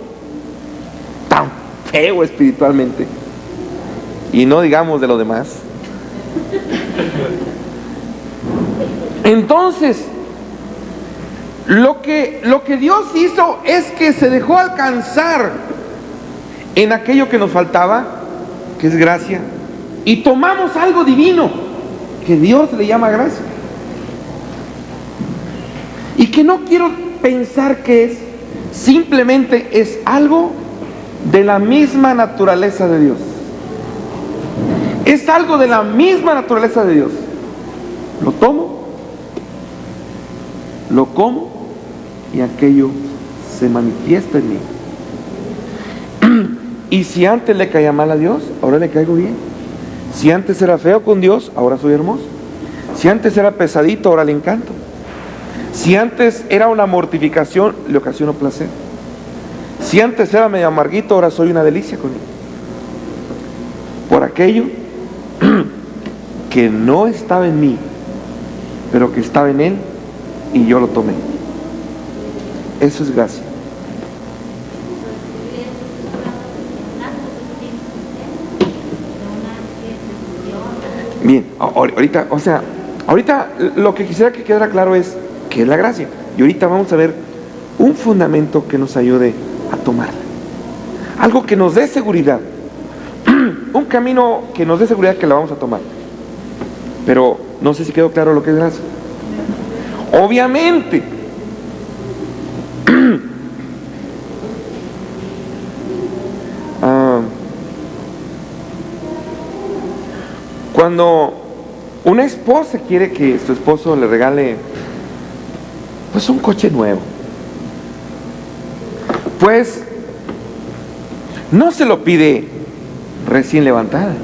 tan feo espiritualmente, y no digamos de lo demás, entonces lo que Dios hizo es que se dejó alcanzar en aquello que nos faltaba, que es gracia, y tomamos algo divino que Dios le llama gracia, y que no quiero pensar que es, simplemente es algo de la misma naturaleza de Dios. Es algo de la misma naturaleza de Dios. Lo tomo, lo como, y aquello se manifiesta en mí. Y si antes le caía mal a Dios, ahora le caigo bien. Si antes era feo con Dios, ahora soy hermoso. Si antes era pesadito, ahora le encanto. Si antes era una mortificación, le ocasiono placer. Si antes era medio amarguito, ahora soy una delicia con él. Por aquello que no estaba en mí, pero que estaba en él, y yo lo tomé. Eso es gracia. Bien, ahorita lo que quisiera que quedara claro es qué es la gracia. Y ahorita vamos a ver un fundamento que nos ayude a tomarla. Algo que nos dé seguridad. Un camino que nos dé seguridad que la vamos a tomar. Pero no sé si quedó claro lo que es gracia. Obviamente, cuando una esposa quiere que su esposo le regale pues un coche nuevo, pues no se lo pide recién levantada.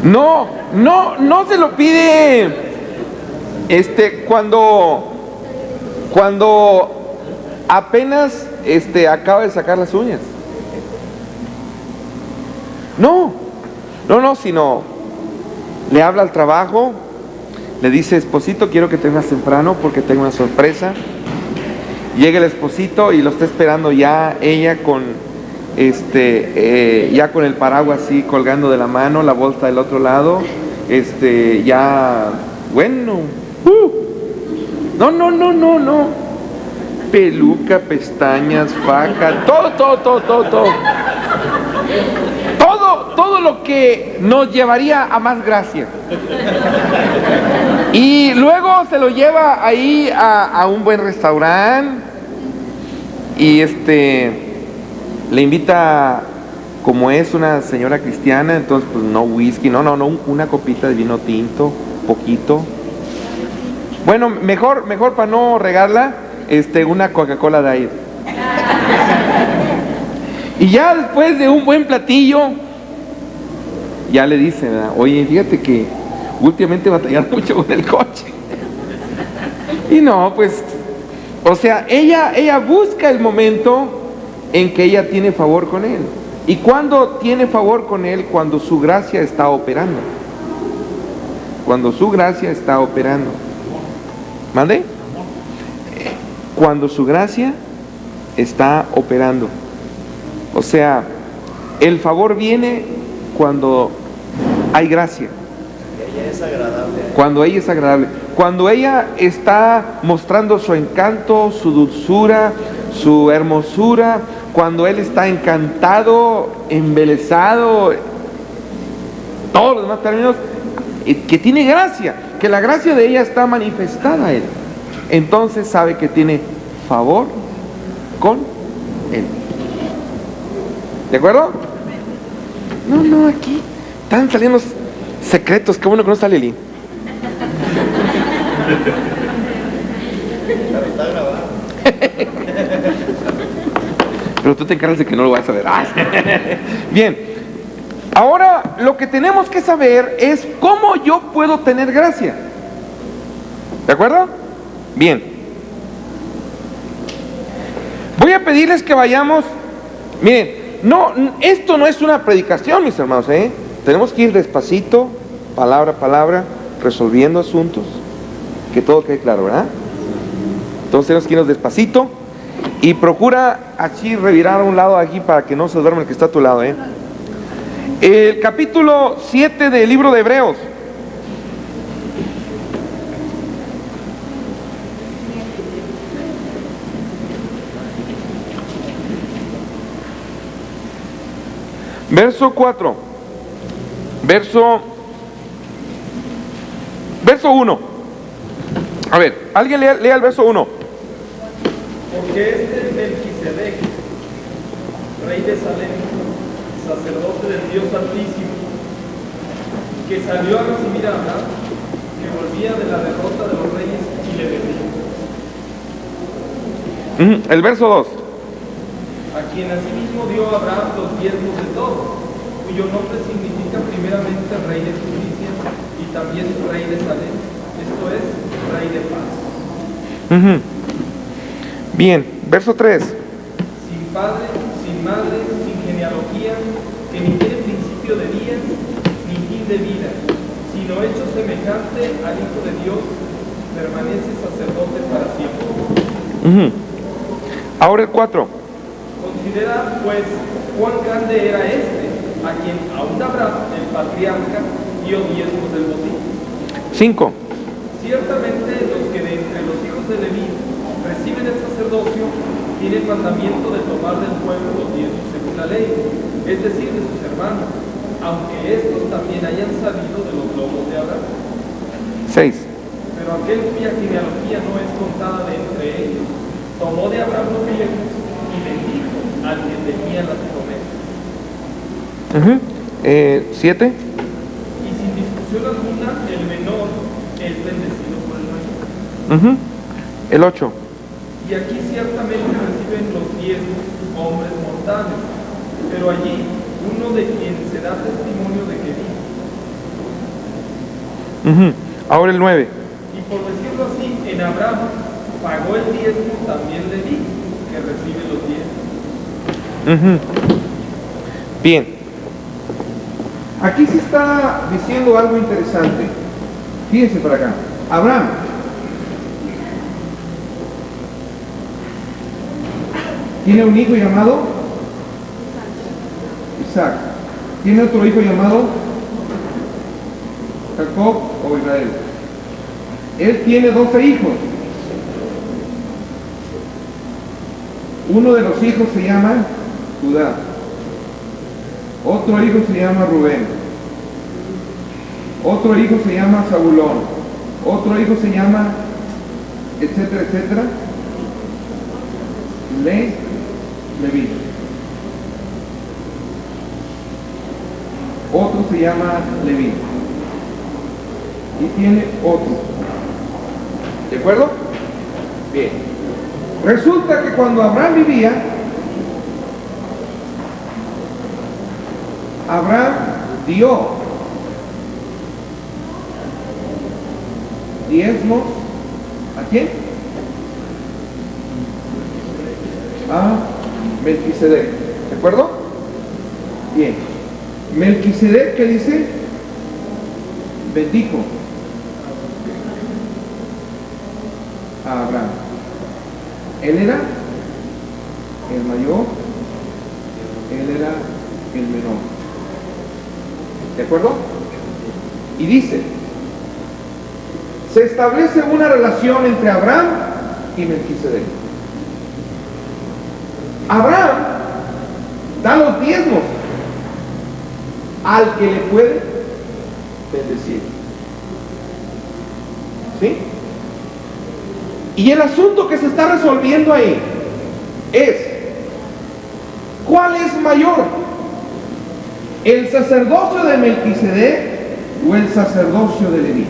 No se lo pide cuando apenas acaba de sacar las uñas. No, sino le habla al trabajo, le dice: esposito, quiero que te vengas temprano porque tengo una sorpresa. Llega el esposito y lo está esperando ya ella con ya con el paraguas así colgando de la mano, la bolsa del otro lado, no, peluca, pestañas, faja, todo lo que nos llevaría a más gracia. Y luego se lo lleva ahí a un buen restaurante y le invita, como es una señora cristiana, entonces pues no whisky, no, una copita de vino tinto, poquito. Bueno, mejor para no regarla, una Coca-Cola Diet. Y ya después de un buen platillo, ya le dice, ¿verdad? Oye, fíjate que últimamente batallar mucho con el coche. Y no, pues, o sea, ella busca el momento en que ella tiene favor con él. ¿Y cuándo tiene favor con él? Cuando su gracia está operando. Cuando su gracia está operando. ¿Mande? Cuando su gracia está operando. O sea, el favor viene cuando hay gracia. Ella es agradable. Cuando ella es agradable. Cuando ella está mostrando su encanto, su dulzura, su hermosura. Cuando él está encantado, embelesado, todos los demás términos, que tiene gracia, que la gracia de ella está manifestada a él. Entonces sabe que tiene favor con él. ¿De acuerdo? No, aquí están saliendo secretos. Qué bueno que no está Lili. Está grabado. Pero tú te encargas de que no lo vayas a ver. Bien, ahora lo que tenemos que saber es cómo yo puedo tener gracia. ¿De acuerdo? Bien. Voy a pedirles que vayamos. Miren, esto no es una predicación, mis hermanos, Tenemos que ir despacito, palabra a palabra, resolviendo asuntos. Que todo quede claro, ¿verdad? Entonces tenemos que irnos despacito. Y procura así revirar a un lado aquí para que no se duerma el que está a tu lado, El capítulo 7 del libro de Hebreos. Verso 4. Verso 1. A ver, alguien lea el verso 1. Porque Melquisedec, rey de Salem, sacerdote del Dios Altísimo, que salió a recibir a Abraham, que volvía de la derrota de los reyes y le bendijo. El verso 2. A quien asimismo dio a Abraham los diezmos de todo, cuyo nombre significa primeramente Rey de Justicia y también Rey de Salem, esto es, Rey de Paz. Bien, verso 3. Sin padre, sin madre, sin genealogía, que ni tiene principio de días, ni fin de vida, sino hecho semejante al Hijo de Dios, permanece sacerdote para siempre. Ahora el 4. Considera, pues, cuán grande era este, a quien aún Abraham, el patriarca, dio diezmos del botín. 5. Ciertamente los que de entre los hijos de Leví reciben el sacerdocio tienen mandamiento de tomar del pueblo los diezmos según la ley, es decir, de sus hermanos, aunque estos también hayan salido de los lomos de Abraham. 6. Pero aquel cuya genealogía no es contada de entre ellos, tomó de Abraham los diezmos y bendijo al que tenía las promesas. 7. Y sin discusión alguna, el menor es bendecido por el mayor. El 8. Y aquí ciertamente reciben los diezmos hombres mortales, pero allí uno de quien se da testimonio de que vive. Ahora el 9. Y por decirlo así, en Abraham pagó el diezmo también Leví, que recibe los diezmos. Bien. Aquí se está diciendo algo interesante. Fíjense para acá. Abraham tiene un hijo llamado Isaac. Tiene otro hijo llamado Jacob o Israel. Él tiene 12 hijos. Uno de los hijos se llama Judá. Otro hijo se llama Rubén. Otro hijo se llama Zabulón. Otro hijo se llama, etcétera, etcétera, Leví. Otro se llama Leví. Y tiene otro. ¿De acuerdo? Bien. Resulta que cuando Abraham vivía, Abraham dio diezmos. ¿A quién? A Melquisedec. ¿De acuerdo? Bien. Melquisedec, ¿qué dice? Bendijo a Abraham. Él era el mayor, él era el menor. ¿De acuerdo? Y dice, se establece una relación entre Abraham y Melquisedec. Abraham da los diezmos al que le puede bendecir. ¿Sí? Y el asunto que se está resolviendo ahí es, ¿cuál es mayor? ¿El sacerdocio de Melquisedec o el sacerdocio de Leví?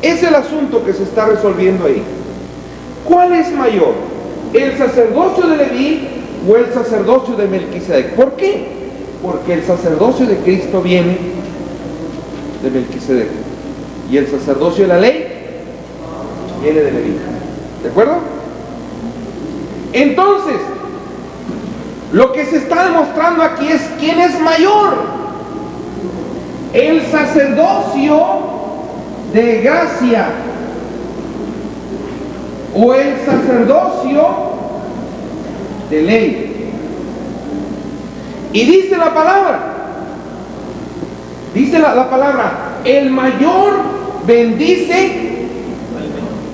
Es el asunto que se está resolviendo ahí. ¿Cuál es mayor? ¿El sacerdocio de Leví o el sacerdocio de Melquisedec? ¿Por qué? Porque el sacerdocio de Cristo viene de Melquisedec y el sacerdocio de la ley viene de Leví. ¿De acuerdo? Entonces, lo que se está demostrando aquí es quién es mayor. El sacerdocio de gracia o el sacerdocio de ley. Y dice la palabra, la palabra, el mayor bendice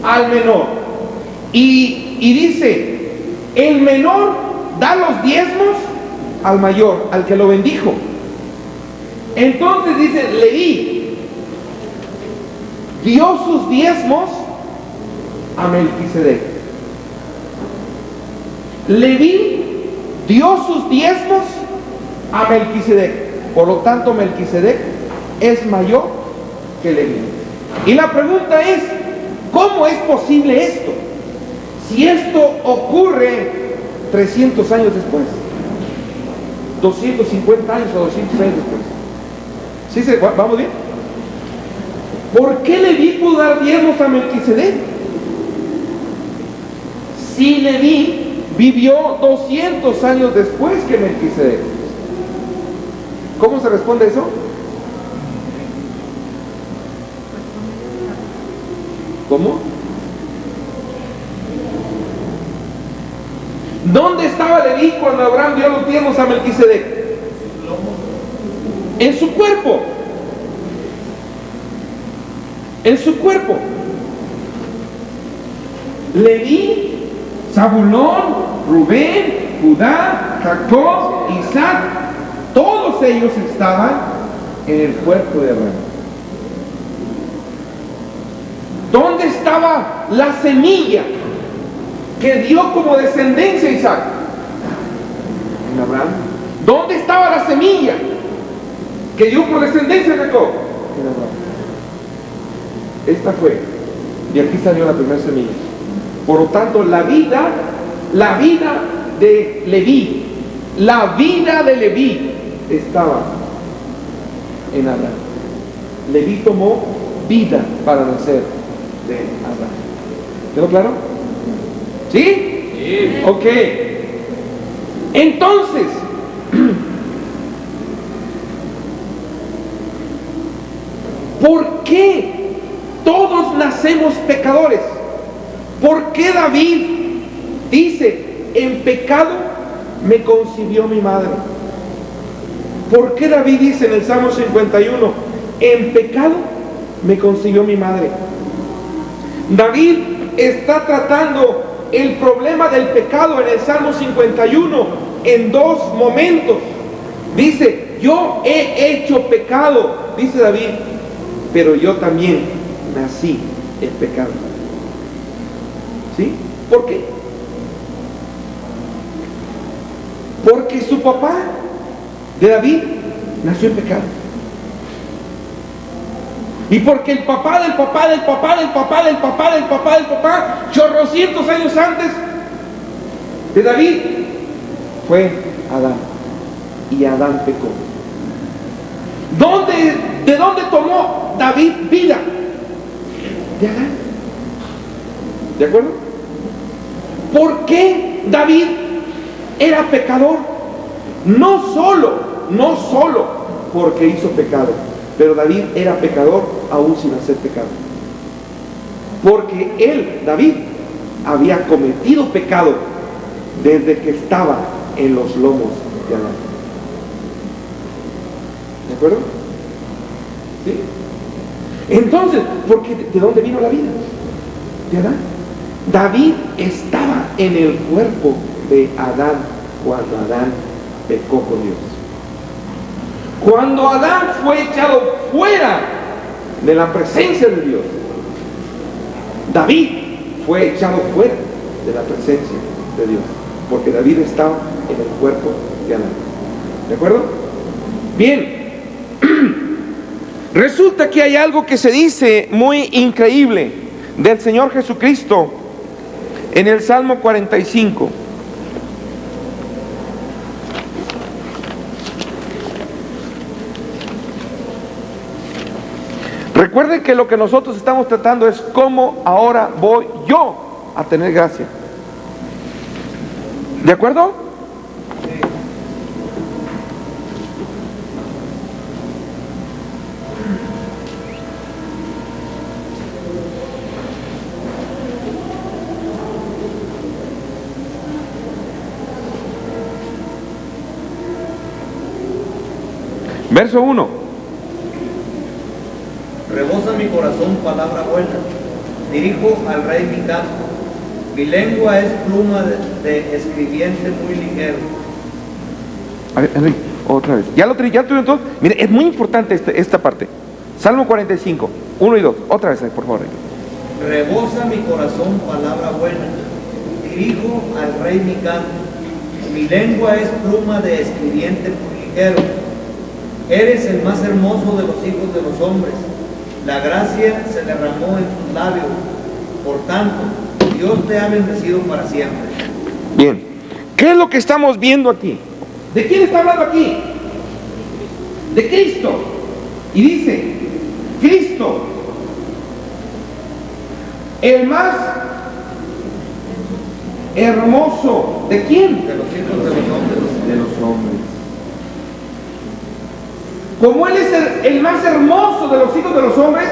al menor. Y dice, el menor da los diezmos al mayor, al que lo bendijo. Entonces dice, Leví dio sus diezmos a Melquisedec. Leví dio sus diezmos a Melquisedec. Por lo tanto, Melquisedec es mayor que Leví. Y la pregunta es, ¿cómo es posible esto? Si esto ocurre 300 años después. 250 años o 200 años después. ¿Sí? ¿Vamos bien? ¿Por qué Leví pudo dar diezmos a Melquisedec? Si Leví vivió 200 años después que Melquisedec. ¿Cómo se responde eso? ¿Cómo? ¿Dónde estaba Leví cuando Abraham dio los diezmos a Melquisedec? En su cuerpo. En su cuerpo. Leví, Zabulón, Rubén, Judá, Jacob, Isaac, todos ellos estaban en el cuerpo de Abraham. ¿Dónde estaba la semilla que dio como descendencia a Isaac? En Abraham. ¿Dónde estaba la semilla que dio por descendencia a Jacob? En Abraham. Esta fue, y aquí salió la primera semilla. Por lo tanto, la vida de Leví estaba en Abraham. Leví tomó vida para nacer de Abraham. ¿Quedó claro? ¿Sí? Sí. Ok. Entonces, ¿por qué todos nacemos pecadores? ¿Por qué David dice, en pecado me concibió mi madre? ¿Por qué David dice en el Salmo 51, en pecado me concibió mi madre? David está tratando el problema del pecado en el Salmo 51 en dos momentos. Dice, yo he hecho pecado, dice David, pero yo también nací en pecado. ¿Sí? ¿Por qué? Porque su papá de David nació en pecado. Y porque el papá del papá del papá del papá del papá del papá del papá, chorrocientos años antes de David, fue Adán. Y Adán pecó. ¿De dónde tomó David vida? De Adán. ¿De acuerdo? ¿Por qué David era pecador? No solo porque hizo pecado, pero David era pecador aún sin hacer pecado. Porque David, había cometido pecado desde que estaba en los lomos de Adán. ¿De acuerdo? ¿Sí? Entonces, ¿de dónde vino la vida? De Adán. David estaba en el cuerpo de Adán cuando Adán pecó con Dios. Cuando Adán fue echado fuera de la presencia de Dios, David fue echado fuera de la presencia de Dios, porque David estaba en el cuerpo de Adán. ¿De acuerdo? Bien. Resulta que hay algo que se dice muy increíble del Señor Jesucristo en el Salmo 45. Recuerden que lo que nosotros estamos tratando es cómo ahora voy yo a tener gracia. ¿De acuerdo? Verso 1. Rebosa mi corazón palabra buena, dirijo al rey mi canto. Mi lengua es pluma de escribiente muy ligero. A ver, Enrique, otra vez. Ya lo tuvieron todos. Mire, es muy importante esta parte. Salmo 45, 1 y 2. Otra vez, por favor. Rebosa mi corazón palabra buena, dirijo al rey mi canto. Mi lengua es pluma de escribiente muy ligero. Eres el más hermoso de los hijos de los hombres. La gracia se derramó en tus labios. Por tanto, Dios te ha bendecido para siempre. Bien. ¿Qué es lo que estamos viendo aquí? ¿De quién está hablando aquí? De Cristo. Y dice, Cristo, el más hermoso, ¿de quién? De los hijos de los hombres. De los hombres. Como Él es el más hermoso de los hijos de los hombres,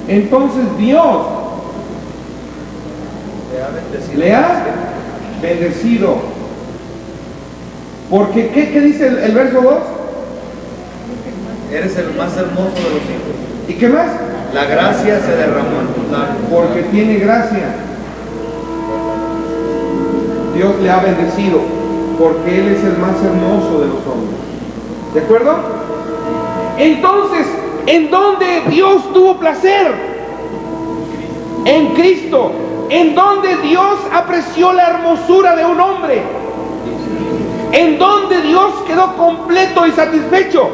entonces Dios le ha bendecido. Porque, ¿qué dice el verso 2? Eres el más hermoso de los hijos. ¿Y qué más? La gracia se derramó en tus labios. Porque tiene gracia. Dios le ha bendecido, porque Él es el más hermoso de los hombres. ¿De acuerdo? Entonces, ¿en dónde Dios tuvo placer? En Cristo. ¿En dónde Dios apreció la hermosura de un hombre? ¿En dónde Dios quedó completo y satisfecho?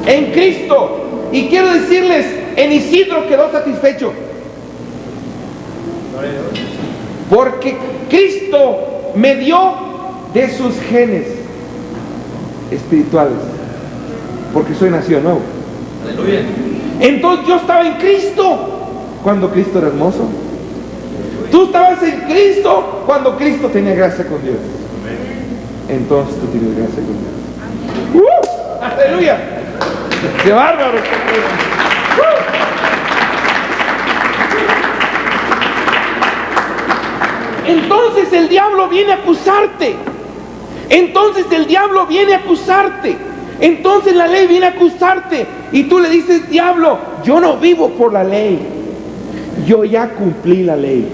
En Cristo. Y quiero decirles, en Isidro quedó satisfecho. Porque Cristo me dio de sus genes espirituales. Porque soy nacido nuevo. Aleluya. Entonces yo estaba en Cristo cuando Cristo era hermoso. Tú estabas en Cristo cuando Cristo tenía gracia con Dios. Entonces tú tienes gracia con Dios. ¡Aleluya! ¡Qué bárbaro! Entonces el diablo viene a acusarte. Entonces el diablo viene a acusarte. Entonces la ley viene a acusarte. Y tú le dices, diablo, yo no vivo por la ley. Yo ya cumplí la ley.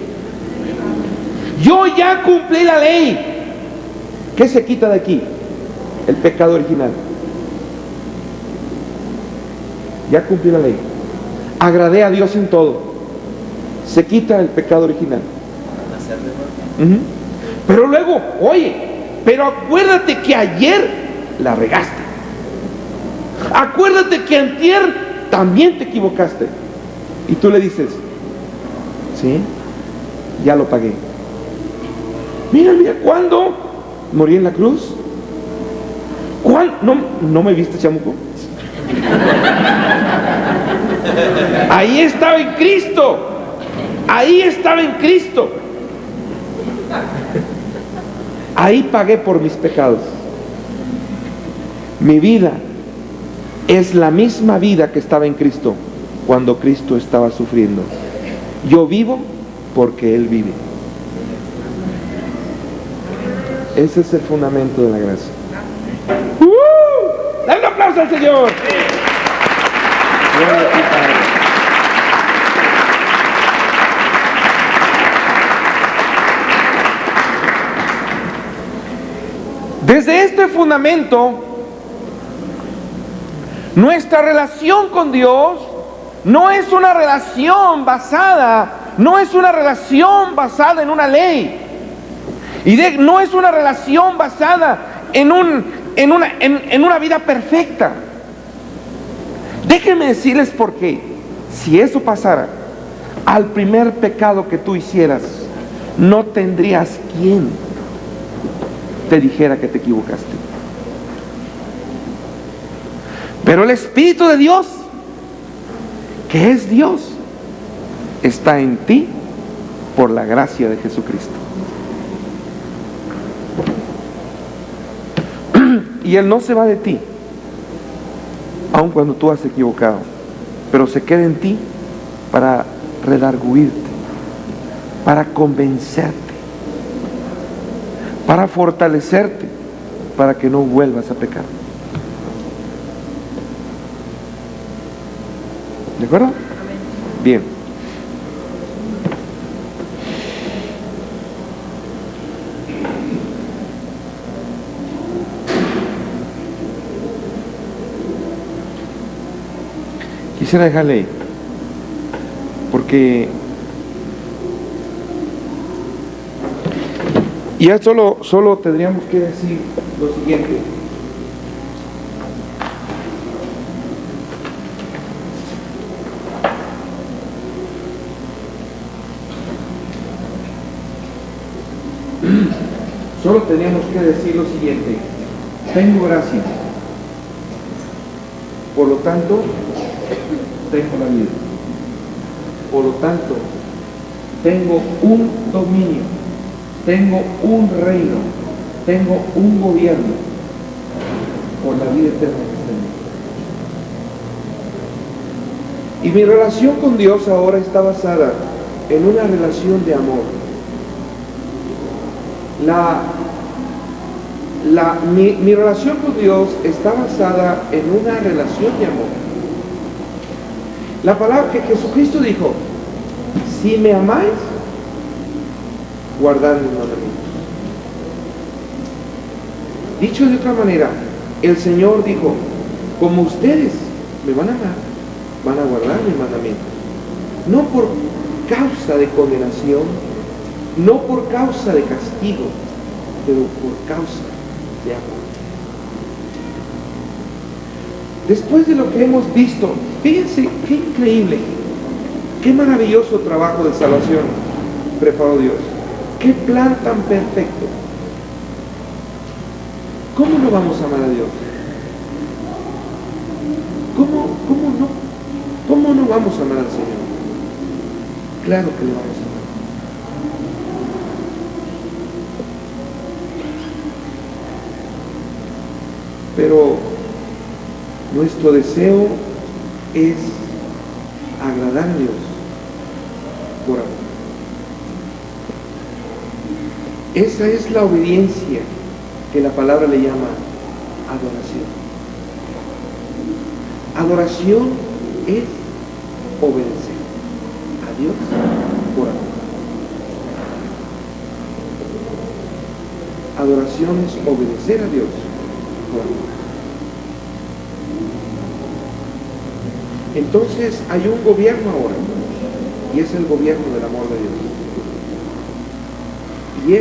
Yo ya cumplí la ley. ¿Qué se quita de aquí? El pecado original. Ya cumplí la ley. Agradé a Dios en todo. Se quita el pecado original. Pero luego, oye, pero acuérdate que ayer la regaste. Acuérdate que antier también te equivocaste. Y tú le dices, sí, ya lo pagué. Mira, ¿cuándo morí en la cruz? ¿Cuándo? ¿No me viste, chamuco? Ahí estaba en Cristo. Ahí estaba en Cristo. Ahí pagué por mis pecados. Mi vida es la misma vida que estaba en Cristo cuando Cristo estaba sufriendo. Yo vivo porque Él vive. Ese es el fundamento de la gracia. ¡Dale un aplauso al Señor! Gloria a ti, Padre. Desde este fundamento, nuestra relación con Dios no es una relación basada en una ley. Y no es una relación basada en una vida perfecta. Déjenme decirles por qué. Si eso pasara, al primer pecado que tú hicieras, no tendrías quien te dijera que te equivocaste. Pero el Espíritu de Dios, que es Dios, está en ti por la gracia de Jesucristo. Y Él no se va de ti, aun cuando tú has equivocado, pero se queda en ti para redarguirte, para convencerte, para fortalecerte, para que no vuelvas a pecar. ¿De acuerdo? Bien. Quisiera dejarle ahí, porque ya solo tendríamos que decir lo siguiente. Solo tenemos que decir lo siguiente: tengo gracia, por lo tanto, tengo la vida. Por lo tanto, tengo un dominio, tengo un reino, tengo un gobierno por la vida eterna que está en mí. Y mi relación con Dios ahora está basada en una relación de amor. Mi relación con Dios está basada en una relación de amor. La palabra que Jesucristo dijo: si me amáis, guardad mis mandamientos. Dicho de otra manera, el Señor dijo: como ustedes me van a amar, van a guardar mis mandamientos. No por causa de condenación, no por causa de castigo, pero por causa de amor. Después de lo que hemos visto, fíjense qué increíble, qué maravilloso trabajo de salvación preparó Dios. Qué plan tan perfecto. ¿Cómo no vamos a amar a Dios? ¿Cómo no vamos a amar al Señor? Claro que lo vamos a amar. Pero nuestro deseo es agradar a Dios por amor. Esa es la obediencia que la palabra le llama adoración. Adoración es obedecer a Dios por amor. Adoración es obedecer a Dios por amor. Entonces hay un gobierno ahora, y es el gobierno del amor de Dios. Y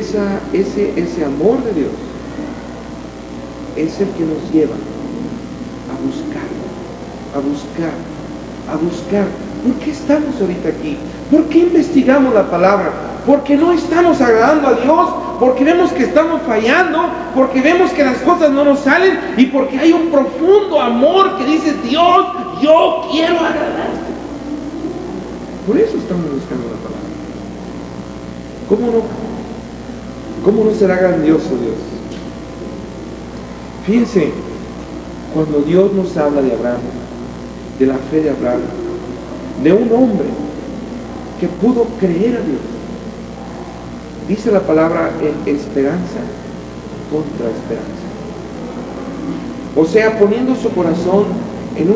ese amor de Dios es el que nos lleva a buscar. ¿Por qué estamos ahorita aquí? ¿Por qué investigamos la palabra? Porque no estamos agradando a Dios, porque vemos que estamos fallando, porque vemos que las cosas no nos salen, y porque hay un profundo amor que dice: Dios, yo quiero agradarte. Por eso estamos buscando la palabra. ¿Cómo no será grandioso Dios? Fíjense, cuando Dios nos habla de Abraham, de la fe de Abraham, de un hombre que pudo creer a Dios, dice la palabra en esperanza contra esperanza. O sea, poniendo su corazón en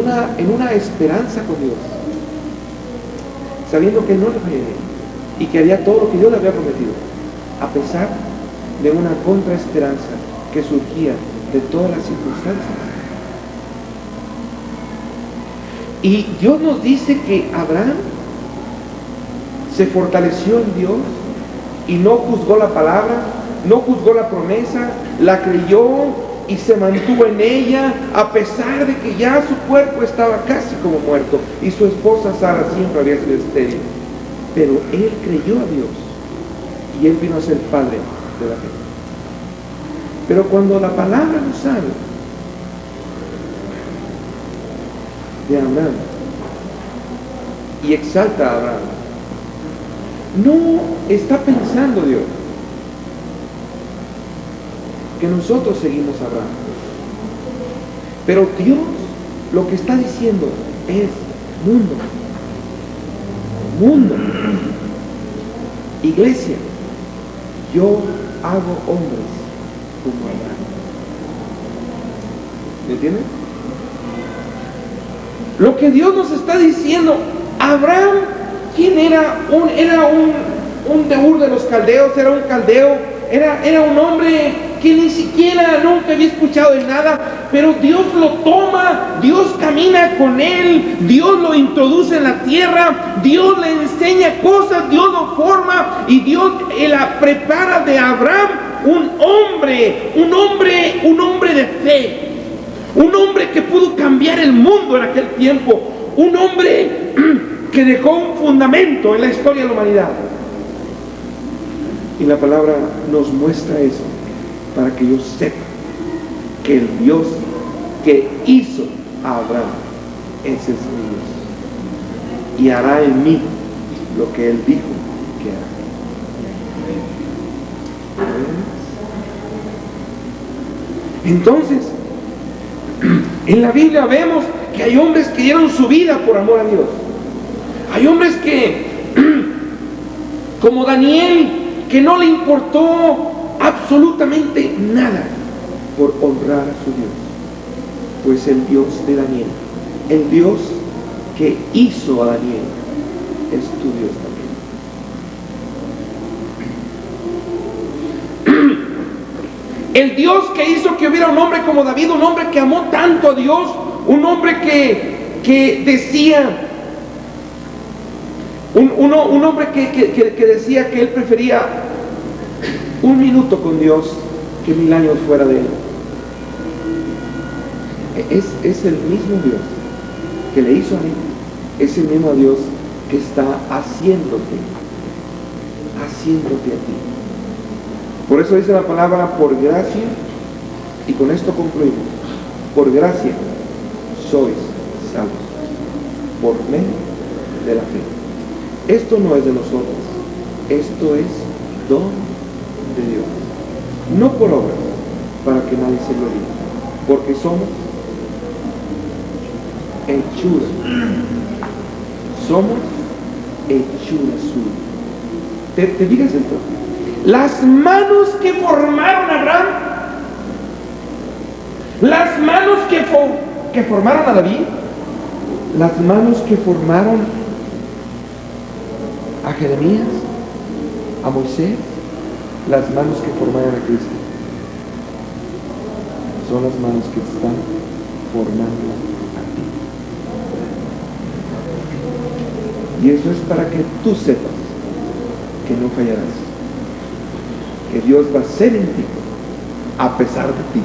una esperanza con Dios, sabiendo que no le fallaría y que haría todo lo que Dios le había prometido, a pesar de una contraesperanza que surgía de todas las circunstancias. Y Dios nos dice que Abraham se fortaleció en Dios y no juzgó la palabra, no juzgó la promesa, la creyó y se mantuvo en ella, a pesar de que ya su cuerpo estaba casi como muerto y su esposa Sara siempre había sido estéril. Pero él creyó a Dios y él vino a ser padre de la fe. Pero cuando la palabra nos habla de Abraham y exalta a Abraham, no está pensando Dios que nosotros seguimos a Abraham, pero Dios lo que está diciendo es: mundo, iglesia, yo hago hombres como Abraham. ¿Me entienden? Lo que Dios nos está diciendo: Abraham, ¿quién era? Era un de Ur de los caldeos, era un caldeo, era un hombre que ni siquiera nunca había escuchado de nada, pero Dios lo toma, Dios camina con él, Dios lo introduce en la tierra, Dios le enseña cosas, Dios lo forma, y Dios la prepara de Abraham un hombre de fe, un hombre que pudo cambiar el mundo en aquel tiempo, un hombre que dejó un fundamento en la historia de la humanidad. Y la palabra nos muestra eso para que yo sepa que el Dios que hizo a Abraham, ese es mi Dios, y hará en mí lo que Él dijo que hará. Entonces, en la Biblia vemos que hay hombres que dieron su vida por amor a Dios. Hay hombres que, como Daniel, que no le importó absolutamente nada por honrar a su Dios. Pues el Dios de Daniel, el Dios que hizo a Daniel, es tu Dios también. El Dios que hizo que hubiera un hombre como David, un hombre que amó tanto a Dios, un hombre que decía, un hombre que decía que él prefería un minuto con Dios que 1000 años fuera de Él. Es el mismo Dios que le hizo a él, es el mismo Dios que está haciéndote a ti. Por eso dice la palabra por gracia, y con esto concluimos. Por gracia sois salvos, por medio de la fe. Esto no es de nosotros, esto es don de Dios, no por obras, para que nadie se gloríe, porque somos hechura suya. ¿Te digas esto? Las manos que formaron a Abraham, las manos que formaron a David, las manos que formaron a Jeremías, a Moisés, las manos que formaron a Cristo, son las manos que están formando a ti. Y eso es para que tú sepas que no fallarás, que Dios va a ser en ti, a pesar de ti.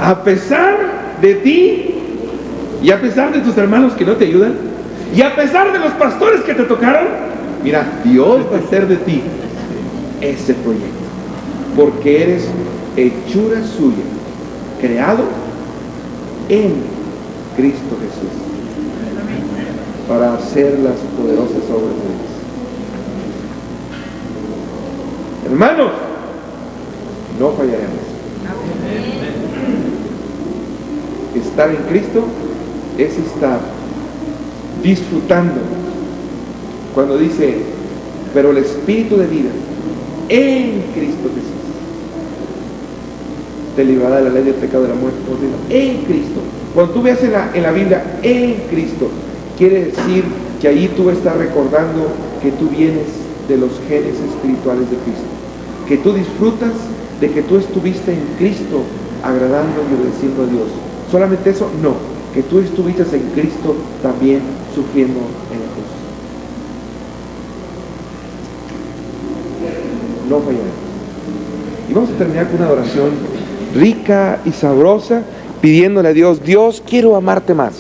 A pesar de ti, y a pesar de tus hermanos que no te ayudan, y a pesar de los pastores que te tocaron, mira, Dios va a hacer de ti ese proyecto, porque eres hechura suya, creado en Cristo Jesús, para hacer las poderosas obras de Dios. Hermanos, no fallaremos. Estar en Cristo es estar disfrutando. Cuando dice, pero el Espíritu de vida en Cristo Jesús te librará de la ley del pecado, de la muerte, en Cristo. Cuando tú veas en la Biblia, en Cristo, quiere decir que ahí tú estás recordando que tú vienes de los genes espirituales de Cristo, que tú disfrutas de que tú estuviste en Cristo agradando y obedeciendo a Dios. Solamente eso, no, que tú estuviste en Cristo también sufriendo en la cruz. No fallaremos. Y vamos a terminar con una oración rica y sabrosa, pidiéndole a Dios, Dios, quiero amarte más.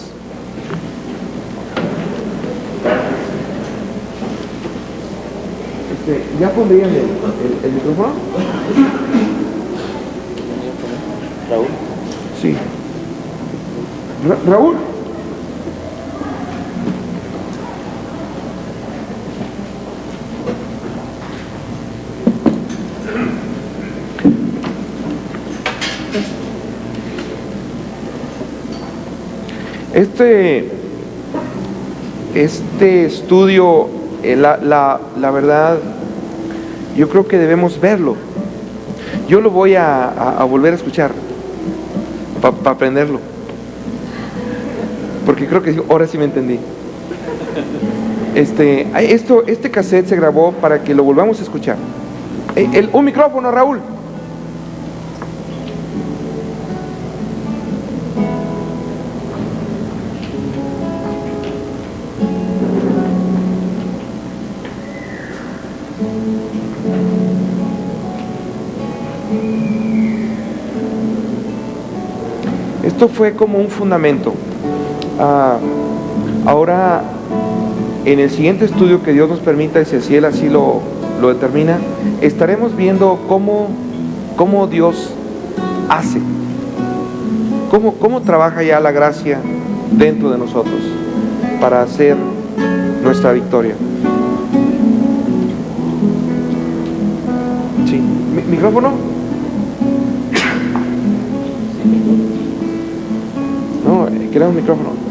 ¿Ya pondrían el micrófono? Raúl. Sí. Raúl. Este estudio, la verdad, yo creo que debemos verlo. Yo lo voy a volver a escuchar para aprenderlo, porque creo que ahora sí me entendí. Este cassette se grabó para que lo volvamos a escuchar. Un micrófono, Raúl. Esto fue como un fundamento. Ahora, en el siguiente estudio que Dios nos permita, y si Él así lo determina, estaremos viendo cómo cómo Dios hace, cómo trabaja ya la gracia dentro de nosotros para hacer nuestra victoria. Sí, ¿micrófono? No, queremos micrófono.